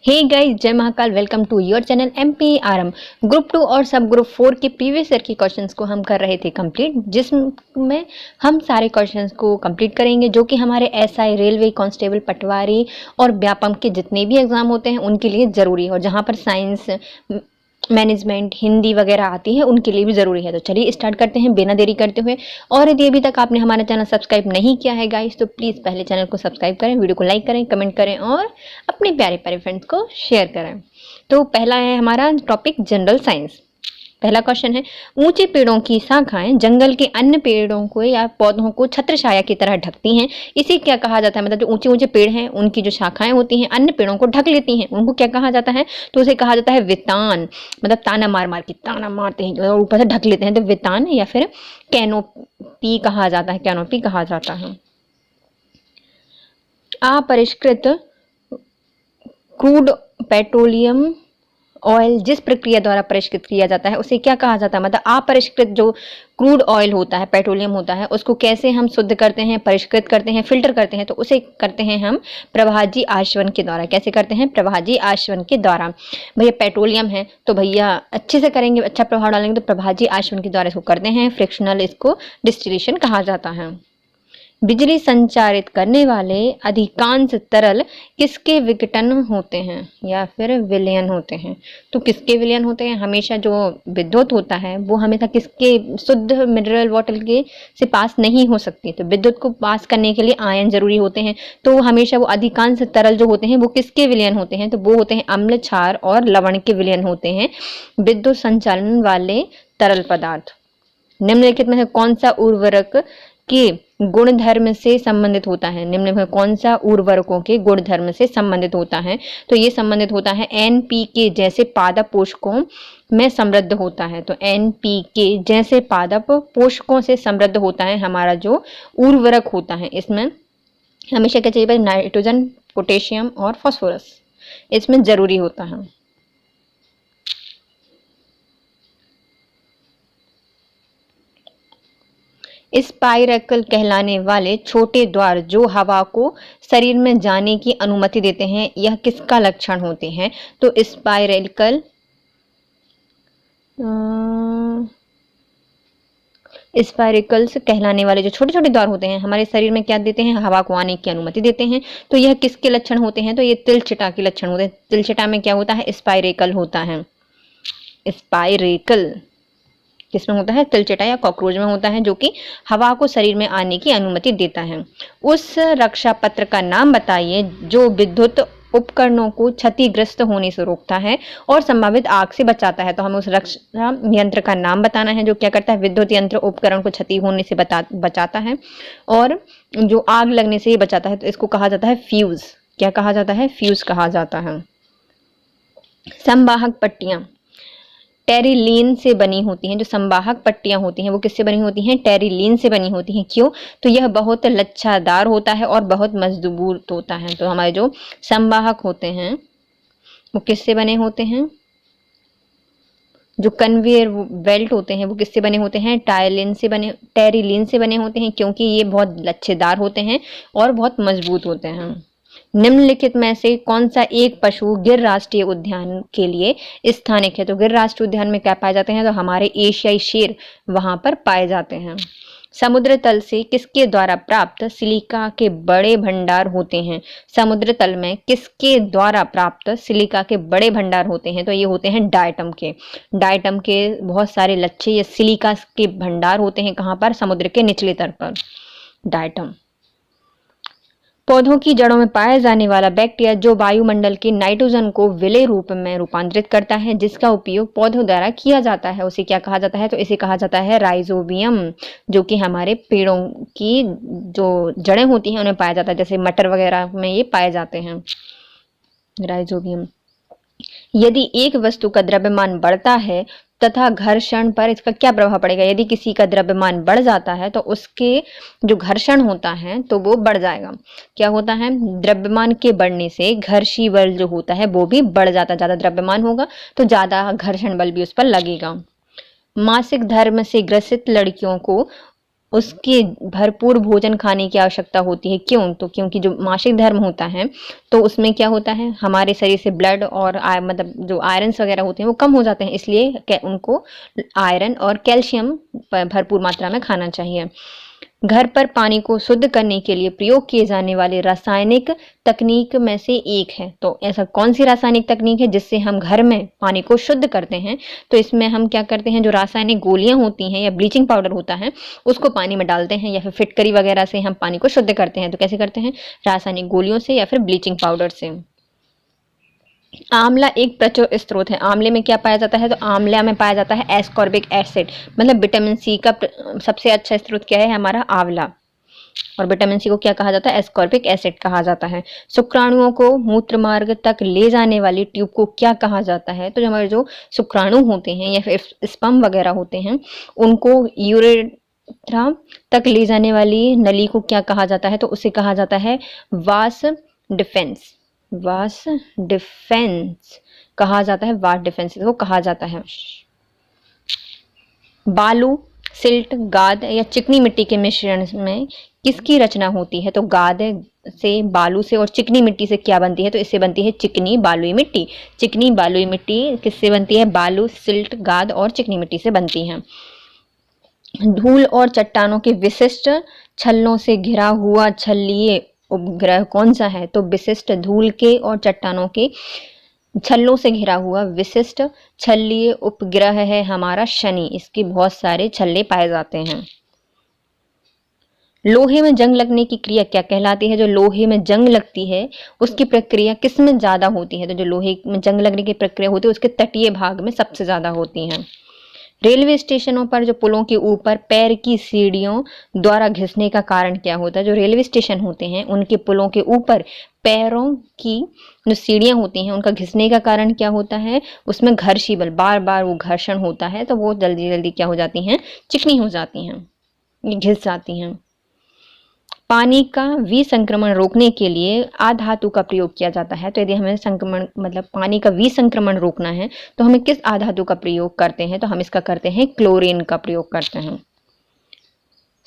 हे guys, जय Mahakal. Welcome to your channel MPRM। Group 2 और सब ग्रुप 4 के प्रीवियस ईयर के क्वेश्चंस को हम कर रहे थे कंप्लीट, जिसमें हम सारे क्वेश्चंस को कंप्लीट करेंगे जो कि हमारे SI, रेलवे, कांस्टेबल, पटवारी और व्यापम के जितने भी एग्जाम होते हैं उनके लिए ज़रूरी है, और जहाँ पर साइंस, मैनेजमेंट, हिंदी वगैरह आती है उनके लिए भी ज़रूरी है। तो चलिए स्टार्ट करते हैं बिना देरी करते हुए। और यदि अभी तक आपने हमारा चैनल सब्सक्राइब नहीं किया है गाइस, तो प्लीज़ पहले चैनल को सब्सक्राइब करें, वीडियो को लाइक करें, कमेंट करें और अपने प्यारे प्यारे फ्रेंड्स को शेयर करें। तो पहला है हमारा टॉपिक जनरल साइंस। पहला क्वेश्चन है, ऊंचे पेड़ों की शाखाएं जंगल के अन्य पेड़ों को या पौधों को छत्र छाया की तरह ढकती हैं। इसे क्या कहा जाता है? मतलब जो ऊंचे ऊंचे पेड़ हैं उनकी जो शाखाएं होती हैं अन्य पेड़ों को ढक लेती हैं, उनको क्या कहा जाता है? तो उसे कहा जाता है वितान। मतलब ताना मार मार के, ताना मारते हैं और ऊपर से ढक लेते हैं, तो वितान या फिर कैनोपी कहा जाता है, कैनोपी कहा जाता है। अपरिष्कृत क्रूड पेट्रोलियम ऑयल जिस प्रक्रिया द्वारा परिष्कृत किया जाता है उसे क्या कहा जाता है? मतलब अपरिष्कृत जो क्रूड ऑयल होता है, पेट्रोलियम होता है, उसको कैसे हम शुद्ध करते हैं, परिष्कृत करते हैं, फिल्टर करते हैं? तो उसे करते हैं हम प्रवाहजी आशवन के द्वारा। कैसे करते हैं? प्रवाहजी आशवन के द्वारा। भैया पेट्रोलियम है तो भैया अच्छे से करेंगे, अच्छा प्रभाव डालेंगे, तो प्रवाहजी आशवन के द्वारा इसको करते हैं। फ्रिक्शनल इसको डिस्टिलेशन कहा जाता है। बिजली संचारित करने वाले अधिकांश तरल किसके विघटन होते हैं या फिर विलयन होते हैं? तो किसके विलयन होते हैं? हमेशा जो विद्युत होता है वो हमेशा किसके, शुद्ध मिनरल वाटर के से पास नहीं हो सकती। तो विद्युत को पास करने के लिए आयन जरूरी होते हैं, तो हमेशा वो अधिकांश तरल जो होते हैं वो किसके विलयन होते हैं? तो वो होते हैं अम्ल, क्षार और लवण के विलयन होते हैं विद्युत संचालन वाले तरल पदार्थ। निम्नलिखित में से कौन सा उर्वरक के गुणधर्म से संबंधित होता है? निम्न में कौन सा उर्वरकों के गुणधर्म से संबंधित होता है? तो ये संबंधित होता है NPK जैसे पादप पोषकों में समृद्ध होता है। तो NPK जैसे पादप पोषकों से समृद्ध होता है हमारा जो उर्वरक होता है। इसमें हमेशा क्या चाहिए? नाइट्रोजन, पोटेशियम और फास्फोरस इसमें जरूरी होता है। स्पाइरकल कहलाने वाले छोटे द्वार जो हवा को शरीर में जाने की अनुमति देते हैं, यह किसका लक्षण होते हैं? तो स्पाइरिकल्स कहलाने वाले जो छोटे छोटे द्वार होते हैं हमारे शरीर में क्या देते हैं? हवा को आने की अनुमति देते हैं। तो यह किसके लक्षण होते हैं? तो ये तिलचिटा के लक्षण होते हैं। तिलचिटा में क्या होता है? स्पाइरेकल होता है। स्पाइरेकल किसमें होता है? तिलचटा या कॉकरोच में होता है, जो कि हवा को शरीर में आने की अनुमति देता है। उस रक्षा पत्र का नाम बताइए जो विद्युत उपकरणों को क्षतिग्रस्त होने से रोकता है और संभावित आग से बचाता है। तो हमें उस रक्षा यंत्र का नाम बताना है जो क्या करता है? विद्युत यंत्र उपकरण को क्षति होने से बचाता है और जो आग लगने से ही बचाता है। तो इसको कहा जाता है फ्यूज। क्या कहा जाता है? फ्यूज कहा जाता है। संवाहक पट्टियां टेरिलीन से बनी होती हैं। जो संवाहक पट्टियां होती हैं वो किससे बनी होती हैं? टेरिलीन से बनी होती हैं। क्यों? तो यह बहुत लच्छादार होता है और बहुत मजबूत होता है। तो हमारे जो संवाहक होते हैं वो किससे बने होते हैं? जो कन्वेयर बेल्ट होते हैं वो किससे बने होते हैं? टेरिलीन से बने होते हैं, क्योंकि ये बहुत लच्छेदार होते हैं और बहुत मजबूत होते हैं। निम्नलिखित में से कौन सा एक पशु गिर राष्ट्रीय उद्यान के लिए स्थानिक है? तो गिर राष्ट्रीय उद्यान में क्या पाए जाते हैं? तो हमारे एशियाई शेर वहां पर पाए जाते हैं। समुद्र तल से किसके द्वारा प्राप्त सिलिका के बड़े भंडार होते हैं? समुद्र तल में किसके द्वारा प्राप्त सिलिका के बड़े भंडार होते हैं? तो ये होते हैं डायटम के। डायटम के बहुत सारे लच्छे या सिलिका के भंडार होते हैं। कहाँ पर? समुद्र के निचले तल पर। डायटम। पौधों की जड़ों में पाया जाने वाला बैक्टीरिया जो वायुमंडल के नाइट्रोजन को विलेय रूप में रूपांतरित करता है, जिसका उपयोग पौधों द्वारा किया जाता है, उसे क्या कहा जाता है? तो इसे कहा जाता है राइजोबियम, जो कि हमारे पेड़ों की जो जड़ें होती हैं उनमें पाया जाता है। जैसे मटर वगैरह में ये पाए जाते हैं, राइजोबियम। यदि एक वस्तु का द्रव्यमान बढ़ता है तथा घर्षण पर इसका क्या प्रभाव पड़ेगा? यदि किसी का द्रव्यमान बढ़ जाता है तो उसके जो घर्षण होता है तो वो बढ़ जाएगा। क्या होता है? द्रव्यमान के बढ़ने से घर्षी बल जो होता है वो भी बढ़ जाता है। ज्यादा द्रव्यमान होगा तो ज्यादा घर्षण बल भी उस पर लगेगा। मासिक धर्म से ग्रसित लड़कियों को उसके भरपूर भोजन खाने की आवश्यकता होती है। क्यों? तो क्योंकि जो मासिक धर्म होता है तो उसमें क्या होता है, हमारे शरीर से ब्लड और मतलब जो आयरन्स वगैरह होते हैं वो कम हो जाते हैं, इसलिए उनको आयरन और कैल्शियम भरपूर मात्रा में खाना चाहिए। घर पर पानी को शुद्ध करने के लिए प्रयोग किए जाने वाले रासायनिक तकनीक में से एक है। तो ऐसा कौन सी रासायनिक तकनीक है जिससे हम घर में पानी को शुद्ध करते हैं? तो इसमें हम क्या करते हैं, जो रासायनिक गोलियां होती हैं या ब्लीचिंग पाउडर होता है उसको पानी में डालते हैं, या फिर फिटकरी वगैरह से हम पानी को शुद्ध करते हैं। तो कैसे करते हैं? रासायनिक गोलियों से या फिर ब्लीचिंग पाउडर से। आंवला एक प्रचुर स्रोत है। आंवले में क्या पाया जाता है? तो आंवला में पाया जाता है एस्कॉर्बिक एसिड, मतलब विटामिन सी का सबसे अच्छा स्रोत क्या है? हमारा आंवला। और विटामिन सी को क्या कहा जाता है? एस्कॉर्बिक एसिड कहा जाता है। शुक्राणुओं को मूत्र मार्ग तक ले जाने वाली ट्यूब को क्या कहा जाता है? तो हमारे जो शुक्राणु होते हैं या फिर स्पर्म वगैरह होते हैं उनको यूरेथ्रा तक ले जाने वाली नली को क्या कहा जाता है? तो उसे कहा जाता है वास डिफेंस। वास डिफेंस कहा जाता है, वास डिफेंस को कहा जाता है। बालू, सिल्ट, गाद या चिकनी मिट्टी के मिश्रण में किसकी रचना होती है? तो गाद से, बालू से और चिकनी मिट्टी से क्या बनती है? तो इससे बनती है चिकनी बालुई मिट्टी। चिकनी बालुई मिट्टी किससे बनती है? बालू, सिल्ट, गाद और चिकनी मिट्टी से बनती है। धूल और चट्टानों के विशिष्ट छल्लों से घिरा हुआ छल्लीय उपग्रह कौन सा है? तो विशिष्ट धूल के और चट्टानों के छल्लों से घिरा हुआ विशिष्ट छल्लीय उपग्रह है हमारा शनि। इसके बहुत सारे छल्ले पाए जाते हैं। लोहे में जंग लगने की क्रिया क्या कहलाती है? जो लोहे में जंग लगती है उसकी प्रक्रिया किस में ज्यादा होती है? तो जो लोहे में जंग लगने की प्रक्रिया होती है उसके तटीय भाग में सबसे ज्यादा होती है। रेलवे स्टेशनों पर जो पुलों के ऊपर पैर की सीढ़ियों द्वारा घिसने का कारण क्या होता है? जो रेलवे स्टेशन होते हैं उनके पुलों के ऊपर पैरों की जो सीढ़ियां होती हैं उनका घिसने का कारण क्या होता है? उसमें घर्षी बल, बार बार वो घर्षण होता है तो वो जल्दी जल्दी क्या हो जाती हैं? चिकनी हो जाती हैं, घिस जाती हैं। पानी का विसंक्रमण रोकने के लिए आधातु का प्रयोग किया जाता है। तो यदि हमें संक्रमण मतलब पानी का विसंक्रमण रोकना है तो हमें किस आधातु का प्रयोग करते हैं? तो हम इसका करते हैं क्लोरीन का प्रयोग करते हैं।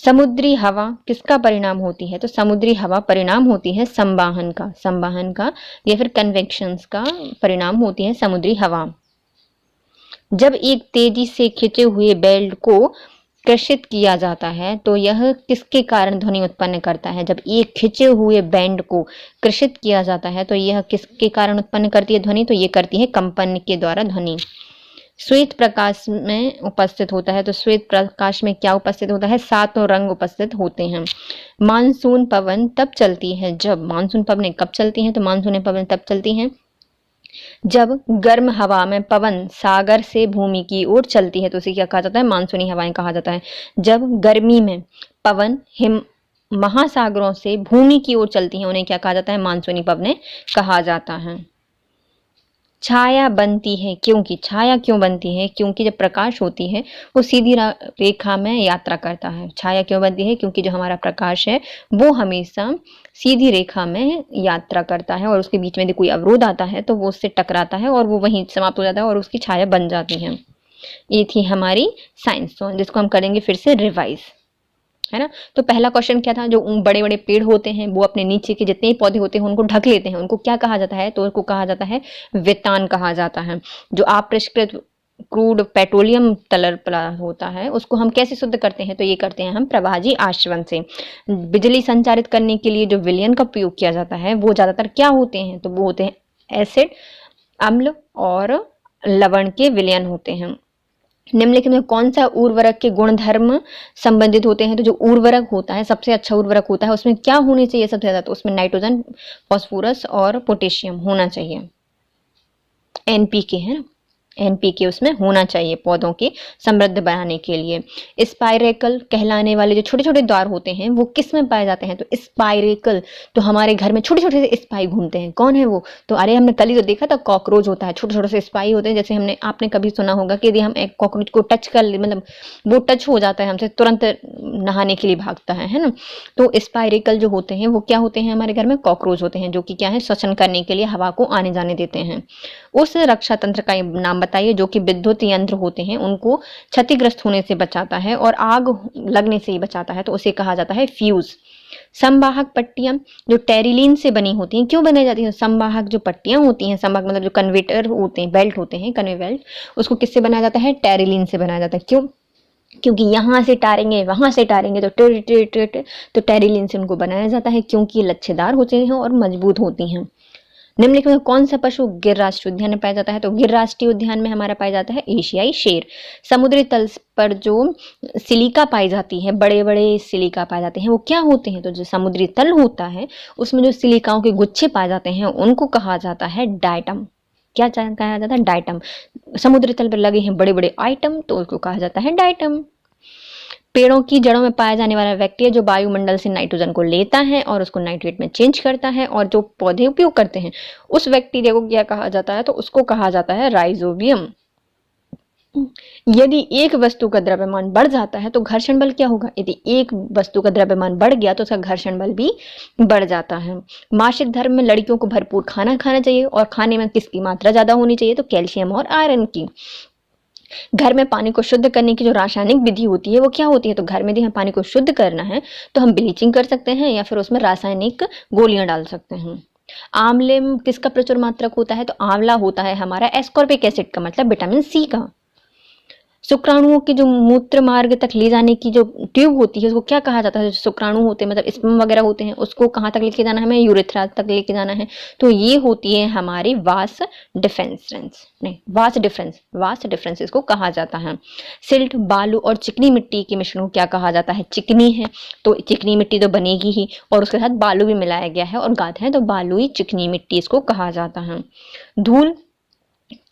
समुद्री हवा किसका परिणाम होती है? तो समुद्री हवा परिणाम होती है संवाहन का, संवाहन का या फिर कन्वेक्शन का परिणाम होती है समुद्री हवा। जब एक तेजी से खिंचे हुए बेल्ट को कृषित किया जाता है तो यह किसके कारण ध्वनि उत्पन्न करता है? जब एक खिंचे हुए बैंड को कृषित किया जाता है तो यह किसके कारण उत्पन्न करती है ध्वनि? तो ये करती है कंपन के द्वारा ध्वनि। श्वेत प्रकाश में उपस्थित होता है। तो श्वेत प्रकाश में क्या उपस्थित होता है? सातों रंग उपस्थित होते हैं। मानसून पवन तब चलती है जब, मानसून पवनें कब चलती हैं? तो मानसून पवन तब चलती हैं जब गर्म हवा में पवन सागर से भूमि की ओर चलती है। तो उसे क्या कहा जाता है? मानसूनी हवाएं कहा जाता है। जब गर्मी में पवन हिम महासागरों से भूमि की ओर चलती हैं उन्हें क्या कहा जाता है? मानसूनी पवनें कहा जाता है। छाया बनती है क्योंकि, छाया क्यों बनती है? क्योंकि जब प्रकाश होती है वो सीधी रेखा में यात्रा करता है। छाया क्यों बनती है? क्योंकि जो हमारा प्रकाश है वो हमेशा सीधी रेखा में यात्रा करता है और उसके बीच में यदि कोई अवरोध आता है तो वो उससे टकराता है और वो वहीं समाप्त हो जाता है और उसकी छाया बन जाती है। ये थी हमारी साइंस जोन जिसको हम करेंगे फिर से रिवाइज, है ना। तो पहला क्वेश्चन क्या था? जो बड़े बड़े पेड़ होते हैं वो अपने नीचे के जितने पौधे होते हैं उनको ढक लेते हैं, उनको क्या कहा जाता है? तो उनको कहा जाता है वेतान कहा जाता है। जो अपरिष्कृत क्रूड पेट्रोलियम तरल पदार्थ होता है उसको हम कैसे शुद्ध करते हैं? तो ये करते हैं हम प्रवाही आश्रवन से। बिजली संचारित करने के लिए जो विलयन का प्रयोग किया जाता है वो ज्यादातर क्या होते हैं? तो वो होते हैं एसिड, अम्ल और लवण के विलयन होते हैं। निम्नलिखित में कौन सा उर्वरक के गुणधर्म संबंधित होते हैं? तो जो उर्वरक होता है सबसे अच्छा उर्वरक होता है उसमें क्या होने चाहिए सबसे ज्यादा? तो उसमें नाइट्रोजन, फास्फोरस और पोटेशियम होना चाहिए। एनपीके है ना, एनपीके उसमें होना चाहिए पौधों के समृद्ध बनाने के लिए। स्पाइरेकल कहलाने वाले जो छोटे छोटे द्वार होते हैं वो किस में पाए जाते हैं? तो स्पाइरेकल, तो हमारे घर में छोटे छोटे से स्पाई घूमते हैं। कौन है वो? तो अरे हमने कल ही तो देखा था, कॉकरोच होता है। छोटे छोटे से स्पाई होते हैं। जैसे आपने कभी सुना होगा कि यदि हम एक कॉकरोच को टच कर ले, मतलब वो टच हो जाता है हमसे, तुरंत नहाने के लिए भागता है ना। तो स्पाइरेकल जो होते हैं वो क्या होते हैं? हमारे घर में कॉकरोच होते हैं जो कि क्या है, श्वसन करने के लिए हवा को आने जाने देते हैं। उस रक्षा तंत्र का नाम बताइए जो कि विद्युत यंत्र होते हैं उनको क्षतिग्रस्त होने से बचाता है और आग लगने से ही बचाता है, तो उसे कहा जाता है फ्यूज। संवाहक पट्टियां जो टेरिलीन से बनी होती हैं, क्यों बनाई जाती हैं? संवाहक जो पट्टियां होती हैं, संवाहक मतलब जो कन्वेटर होते हैं, बेल्ट होते हैं, कन्वे बेल्ट, उसको किससे बनाया जाता है? टेरिलीन से बनाया जाता है। क्यों? क्योंकि यहाँ से टारेंगे वहां से टारेंगे तो टिर टिर टिर टिर, तो टेरिलीन से उनको बनाया जाता है क्योंकि ये लच्छेदार होते हैं और मजबूत होती हैं। निम्नलिखित में कौन सा पशु गिर राष्ट्रीय उद्यान में पाया जाता है? तो गिर राष्ट्रीय उद्यान में हमारा पाया जाता है एशियाई शेर। समुद्री तल पर जो सिलिका पाई जाती है, बड़े बड़े सिलिका पाए जाते हैं, वो क्या होते हैं? तो जो समुद्री तल होता है उसमें जो सिलिकाओं के गुच्छे पाए जाते हैं उनको कहा जाता है डायटम। क्या कहा जाता है? डायटम। समुद्री तल पर लगे हैं बड़े बड़े आइटम तो उसको कहा जाता है डायटम। पेड़ों की जड़ों में पाया जाने वाला बैक्टीरिया जो वायुमंडल से नाइट्रोजन को लेता है और उसको नाइट्रेट में चेंज करता है, और जो पौधे उपयोग करते हैं उस बैक्टीरिया को क्या कहा जाता है? तो उसको कहा जाता है राइजोबियम। यदि एक वस्तु का द्रव्यमान बढ़ जाता है तो घर्षण बल क्या होगा? यदि एक वस्तु का द्रव्यमान बढ़ गया तो उसका घर्षण बल भी बढ़ जाता है। मासिक धर्म में लड़कियों को भरपूर खाना खाना चाहिए, और खाने में किसकी मात्रा ज्यादा होनी चाहिए? तो कैल्शियम और आयरन की। घर में पानी को शुद्ध करने की जो रासायनिक विधि होती है वो क्या होती है? तो घर में यदि हमें पानी को शुद्ध करना है तो हम ब्लीचिंग कर सकते हैं या फिर उसमें रासायनिक गोलियां डाल सकते हैं। आंवले में किसका प्रचुर मात्रक होता है? तो आंवला होता है हमारा एस्कॉर्बिक एसिड का, मतलब विटामिन सी का। शुक्राणुओं के जो मूत्र मार्ग तक ले जाने की जो ट्यूब होती है उसको क्या कहा जाता है? जो शुक्राणु होते हैं मतलब स्पर्म वगैरह होते हैं उसको कहाँ तक लेके जाना है? हमें यूरेथ्रा तक लेके जाना है। तो ये होती है हमारी वास डिफरेंस इसको कहा जाता है। सिल्ट, बालू और चिकनी मिट्टी के मिश्रण को क्या कहा जाता है? चिकनी है, तो चिकनी मिट्टी तो बनेगी ही और उसके साथ बालू भी मिलाया गया है और गाद है, तो बालुई चिकनी मिट्टी इसको कहा जाता है। धूल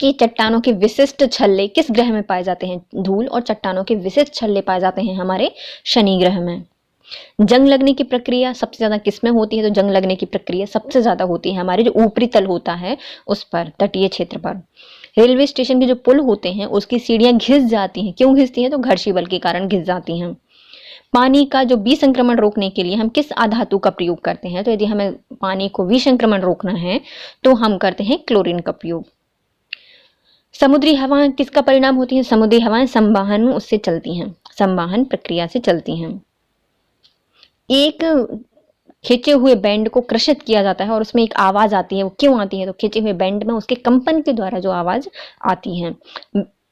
की चट्टानों के विशिष्ट छल्ले किस ग्रह में पाए जाते हैं? धूल और चट्टानों के विशिष्ट छल्ले पाए जाते हैं हमारे शनि ग्रह में। जंग लगने की प्रक्रिया सबसे ज्यादा किसमें होती है? तो जंग लगने की प्रक्रिया सबसे ज्यादा होती है हमारे जो ऊपरी तल होता है उस पर, तटीय क्षेत्र पर। रेलवे स्टेशन के जो पुल होते हैं उसकी सीढ़ियां घिस जाती हैं। क्यों घिसती हैं? तो घर्षी बल के कारण घिस जाती हैं। पानी का जो विसंक्रमण रोकने के लिए हम किस अधातु का प्रयोग करते हैं? तो यदि हमें पानी को विसंक्रमण रोकना है तो हम करते हैं क्लोरीन का प्रयोग। समुद्री हवाएं किसका परिणाम होती हैं? समुद्री हवाएं संवाहन उससे चलती हैं, संवाहन प्रक्रिया से चलती हैं। एक खींचे हुए बैंड को क्रशित किया जाता है और उसमें एक आवाज आती है, वो क्यों आती है? तो खींचे हुए बैंड में उसके कंपन के द्वारा जो आवाज आती है।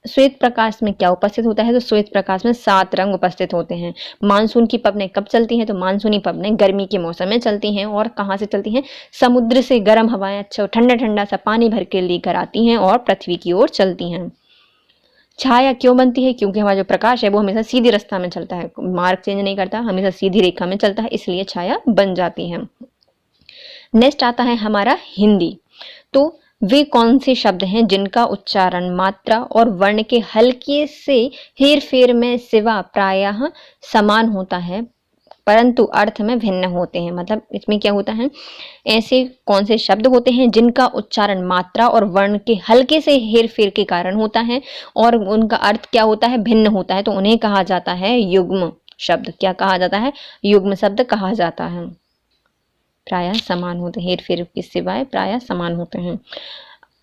श्वेत प्रकाश में क्या उपस्थित होता है? तो श्वेत प्रकाश में 7 रंग उपस्थित होते हैं। मानसून की पवनें कब चलती हैं? तो मानसूनी पवनें गर्मी के मौसम में चलती हैं और कहाँ से चलती हैं? समुद्र से गर्म हवाएं अच्छा ठंडा ठंडा सा पानी भर के लेकर आती हैं और पृथ्वी की ओर चलती हैं। छाया क्यों बनती है? क्योंकि हमारा जो प्रकाश है वो हमेशा सीधी रास्ता में चलता है, मार्ग चेंज नहीं करता, हमेशा सीधी रेखा में चलता है, इसलिए छाया बन जाती है। नेक्स्ट आता है हमारा हिंदी। तो वे कौन से शब्द हैं जिनका उच्चारण मात्रा और वर्ण के हल्के से हेरफेर में सिवा प्रायः समान होता है परंतु अर्थ में भिन्न होते हैं? मतलब इसमें क्या होता है, ऐसे कौन से शब्द होते हैं जिनका उच्चारण मात्रा और वर्ण के हल्के से हेरफेर के कारण होता है और उनका अर्थ क्या होता है? भिन्न होता है, तो उन्हें कहा जाता है युग्म शब्द। क्या कहा जाता है? युग्म शब्द कहा जाता है। प्रायः समान होते हैं, हेरफेर के सिवाय प्रायः समान होते हैं।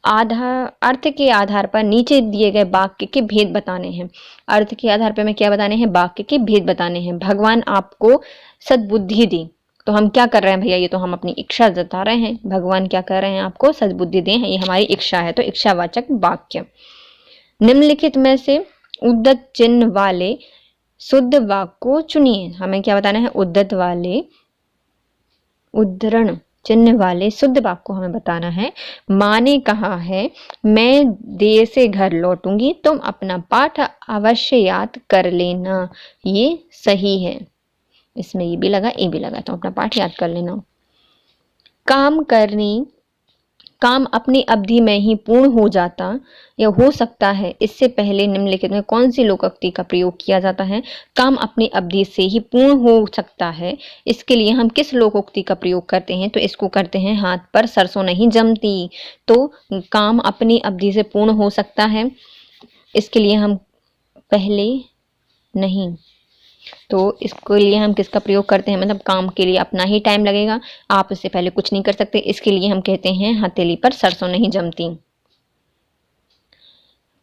अर्थ के आधार पर नीचे दिए गए वाक्य के भेद बताने हैं। अर्थ के आधार पर हमें क्या बताने हैं? वाक्य के भेद बताने हैं। भगवान आपको सद्बुद्धि दे, तो हम क्या कर रहे हैं भैया? ये तो हम अपनी इच्छा जता रहे हैं। भगवान क्या कर रहे हैं? आपको सद्बुद्धि दें, ये हमारी इच्छा है, तो इच्छावाचक वाक्य। निम्नलिखित में से उद्धत चिन्ह वाले शुद्ध वाक्य को चुनिए। हमें क्या बताना है? उद्धत वाले, उद्धरण चिन्ह वाले शुद्ध वाक्य को हमें बताना है। माँ ने कहा है मैं देर से घर लौटूंगी, तुम अपना पाठ अवश्य याद कर लेना। ये सही है, इसमें ये भी लगा, ए भी लगा, तो अपना पाठ याद कर लेना। काम अपनी अवधि में ही पूर्ण हो जाता या हो सकता है, इससे पहले निम्नलिखित में कौन सी लोकोक्ति का प्रयोग किया जाता है? काम अपनी अवधि से ही पूर्ण हो सकता है, इसके लिए हम किस लोकोक्ति का प्रयोग करते हैं? तो इसको करते हैं हाथ पर सरसों नहीं जमती। तो काम अपनी अवधि से पूर्ण हो सकता है, इसके लिए हम पहले नहीं, तो इसके लिए हम किसका प्रयोग करते हैं? मतलब काम के लिए अपना ही टाइम लगेगा, आप इससे पहले कुछ नहीं कर सकते, इसके लिए हम कहते हैं हथेली पर सरसों नहीं जमती।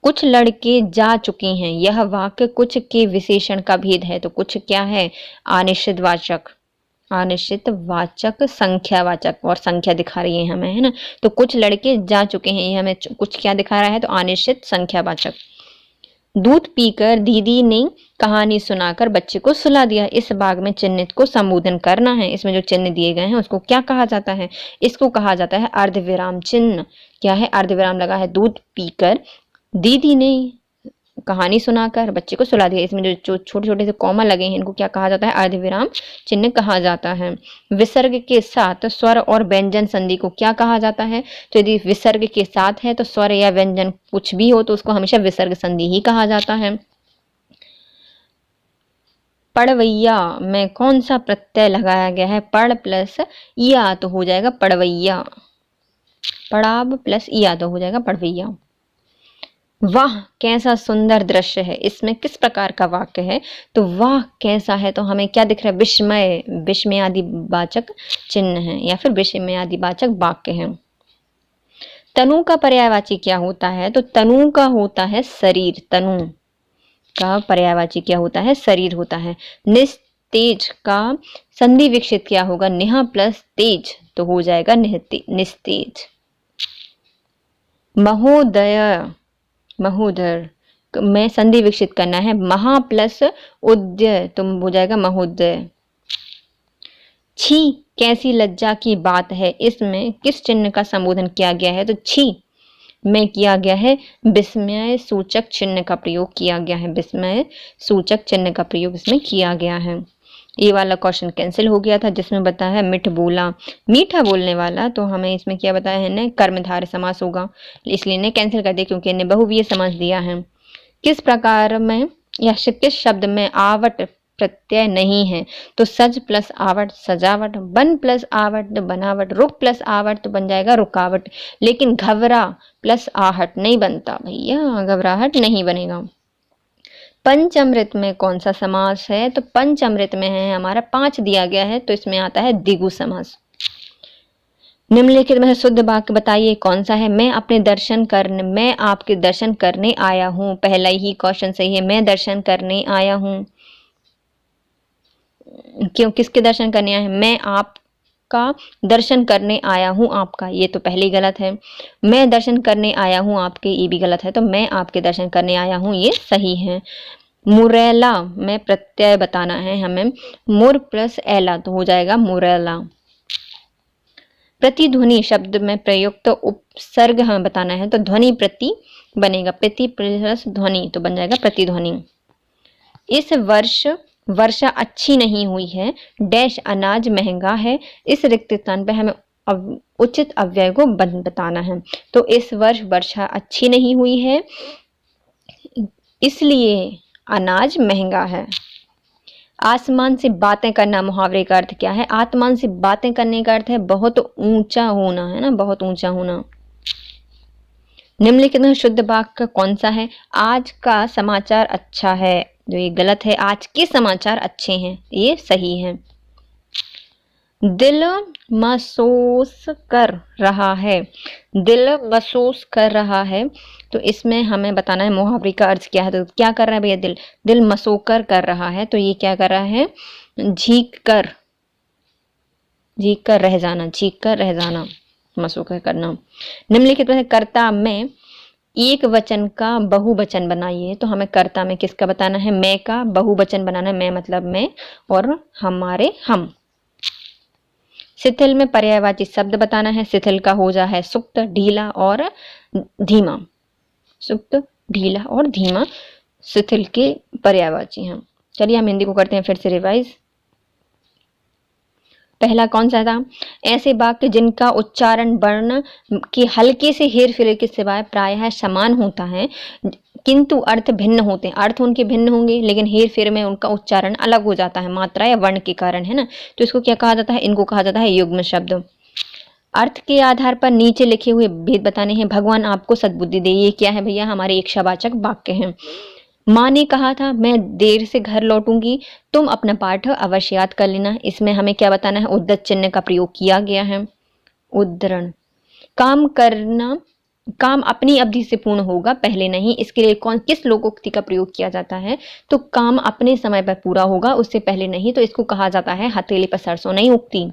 कुछ लड़के जा चुके हैं, यह वाक्य कुछ के विशेषण का भेद है। तो कुछ क्या है? अनिश्चित वाचक, अनिश्चित वाचक संख्यावाचक, और संख्या दिखा रही है हमें, है ना। तो कुछ लड़के जा चुके हैं, ये हमें कुछ क्या दिखा रहा है? तो अनिश्चित संख्यावाचक। दूध पीकर दीदी ने कहानी सुनाकर बच्चे को सुला दिया। इस भाग में चिन्हित को संबोधन करना है। इसमें जो चिन्ह दिए गए हैं उसको क्या कहा जाता है? इसको कहा जाता है अर्धविराम चिन्ह। क्या है? अर्धविराम लगा है। दूध पीकर दीदी ने कहानी सुनाकर बच्चे को सुला दिया। इसमें जो छोटे छोटे से कॉमा लगे हैं इनको क्या कहा जाता है? अर्धविराम चिन्ह कहा जाता है। विसर्ग के साथ स्वर और व्यंजन संधि को क्या कहा जाता है? तो यदि विसर्ग के साथ है तो स्वर या व्यंजन कुछ भी हो तो उसको हमेशा विसर्ग संधि ही कहा जाता है। पड़वैया में कौन सा प्रत्यय लगाया गया है? पड़ प्लस या तो हो जाएगा पड़वैया, पड़ाव प्लस या तो हो जाएगा पड़वैया। वाह कैसा सुंदर दृश्य है, इसमें किस प्रकार का वाक्य है? तो वाह कैसा है, तो हमें क्या दिख रहा है? विस्मय, विस्मयादिवाचक चिन्ह है या फिर विस्मयादिवाचक वाक्य है। तनु का पर्यायवाची क्या होता है? तो तनु का होता है शरीर, तनु का पर्यायवाची क्या होता है? शरीर होता है। निस्तेज का संधि विक्षित क्या होगा? निहा प्लस तेज तो हो जाएगा निस्तेज। महोदय, महोदर में संधि विकसित करना है। महा प्लस उदय तो हो जाएगा महोदय। छी कैसी लज्जा की बात है, इसमें किस चिन्ह का संबोधन किया गया है? तो छी में किया गया है विस्मय सूचक चिन्ह का प्रयोग किया गया है। विस्मय सूचक चिन्ह का प्रयोग इसमें किया गया है। ये वाला क्वेश्चन कैंसिल हो गया था जिसमें बताया है मिठ बोला, मीठा बोलने वाला। तो हमें इसमें क्या बताया है? ने कर्मधारय समास होगा, इसलिए ने कैंसिल कर दिया क्योंकि इन्हें बहुव्रीहि समास दिया है। किस प्रकार में या किस शब्द में आवट प्रत्यय नहीं है? तो सज प्लस आवट सजावट, बन प्लस आवट बनावट, रुक प्लस आवट तो बन जाएगा रुकावट। लेकिन घबरा प्लस आहट नहीं बनता भैया, घबराहट नहीं बनेगा। पंचामृत में कौन सा समास है? तो पंचामृत में है हमारा 5 दिया गया है तो इसमें आता है द्विगु समास। निम्नलिखित में से शुद्ध वाक्य बताइए कौन सा है? मैं आपके दर्शन करने आया हूँ। पहला ही क्वेश्चन सही है, मैं दर्शन करने आया हूँ। क्यों, किसके दर्शन करने आया है? मैं आपका दर्शन करने आया हूँ आपका, ये तो पहले ही गलत है। मैं दर्शन करने आया हूँ आपके, ये भी गलत है। तो मैं आपके दर्शन करने आया हूँ ये सही है। मुरैला में प्रत्यय बताना है हमें। मुर प्लस एला तो हो जाएगा मुरैला। प्रतिध्वनि शब्द में प्रयुक्त तो उपसर्ग हमें बताना है तो ध्वनि प्रति बनेगा, प्रति प्लस ध्वनि तो बन जाएगा प्रतिध्वनि। इस वर्ष वर्षा अच्छी नहीं हुई है, डैश अनाज महंगा है। इस रिक्त स्थान पे हमें उचित अव्यय को बताना है। तो इस वर्ष वर्षा अच्छी नहीं हुई है इसलिए अनाज महंगा है। आसमान से बातें करना मुहावरे का अर्थ क्या है? आसमान से बातें करने का अर्थ है बहुत ऊंचा होना, है ना, बहुत ऊंचा होना। निम्नलिखित में शुद्ध वाक्य कौन सा है? आज का समाचार अच्छा है, जो ये गलत है। आज के समाचार अच्छे हैं, ये सही है। दिल महसूस कर रहा है, दिल महसूस कर रहा है तो इसमें हमें बताना है मुहावरे का अर्थ क्या है। तो क्या कर रहा है भैया? दिल मसोकर कर रहा है तो ये क्या कर रहा है? झीक कर रह जाना, झीक कर रह जाना, मसोकर करना। निम्नलिखित में कर्ता में एक वचन का बहुवचन बनाइए। तो हमें कर्ता में किसका बताना है? मैं का बहुवचन बनाना है। मैं मतलब मैं और हमारे हम। शिथिल में पर्यायवाची शब्द बताना है। शिथिल का हो जा है सुक्त, ढीला और धीमा। सुक्त, ढीला और धीमा शिथिल के पर्यायवाची हैं। चलिए हम हिंदी को करते हैं फिर से रिवाइज। पहला कौन सा था? ऐसे वाक्य जिनका उच्चारण वर्ण के हल्के से हेर फेर के सिवाय प्रायः समान होता है किंतु अर्थ भिन्न होते हैं। अर्थ उनके भिन्न होंगे लेकिन हेर फेर में उनका उच्चारण अलग हो जाता है मात्रा या वर्ण के कारण, है ना। तो इसको क्या कहा जाता है? इनको कहा जाता है युग्म शब्द। अर्थ के आधार पर नीचे लिखे हुए भेद बताने हैं। भगवान आपको सद्बुद्धि दे, ये क्या है भैया? हमारे इच्छावाचक वाक्य हैं। माँ ने कहा था मैं देर से घर लौटूंगी, तुम अपना पाठ अवश्य याद कर लेना। इसमें हमें क्या बताना है? उद्धृत चिन्ह का प्रयोग किया गया है, उद्धरण। काम करना काम अपनी अवधि से पूर्ण होगा, पहले नहीं। इसके लिए किस लोकोक्ति का प्रयोग किया जाता है? तो काम अपने समय पर पूरा होगा, उससे पहले नहीं। तो इसको कहा जाता है हथेली पर सरसों नहीं उगती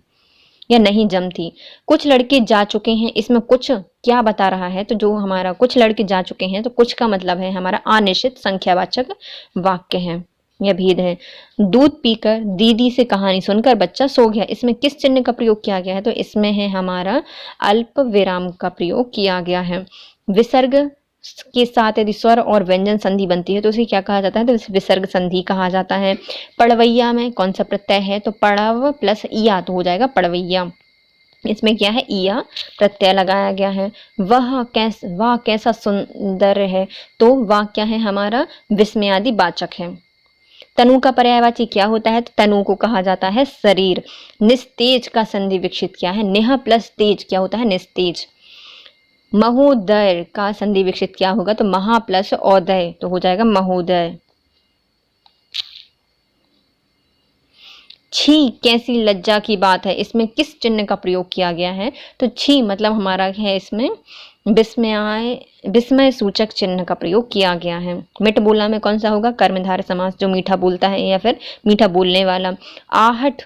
या नहीं जमती। कुछ लड़के जा चुके हैं, इसमें कुछ क्या बता रहा है? तो जो हमारा कुछ लड़के जा चुके हैं, तो कुछ का मतलब है हमारा अनिश्चित संख्यावाचक वाक्य है, यह भेद है। दूध पीकर दीदी से कहानी सुनकर बच्चा सो गया, इसमें किस चिन्ह का प्रयोग किया गया है? तो इसमें है हमारा अल्प विराम का प्रयोग किया गया है। विसर्ग के साथ यदि स्वर और व्यंजन संधि बनती है तो उसे क्या कहा जाता है? तो विसर्ग संधि कहा जाता है। पड़वैया में कौन सा प्रत्यय है? तो पड़व प्लस इया तो हो जाएगा पड़वैया। इसमें क्या है? इया प्रत्यय लगाया गया है। वह कैसा सुंदर है, तो वह क्या है? हमारा विस्मयादि वाचक है। तनु का पर्यायवाची क्या होता है? तो तनु को कहा जाता है शरीर। निस्तेज का संधि विकसित क्या है? नेह प्लस तेज क्या होता है? निस्तेज। महोदय का संधि विकसित क्या होगा? तो महा प्लस औदय तो हो जाएगा महोदय। छी कैसी लज्जा की बात है, इसमें किस चिन्ह का प्रयोग किया गया है? तो छी मतलब हमारा है इसमें विस्मय सूचक चिन्ह का प्रयोग किया गया है। मिठ बोला में कौन सा होगा? कर्मधारय समास, जो मीठा बोलता है या फिर मीठा बोलने वाला। आहट,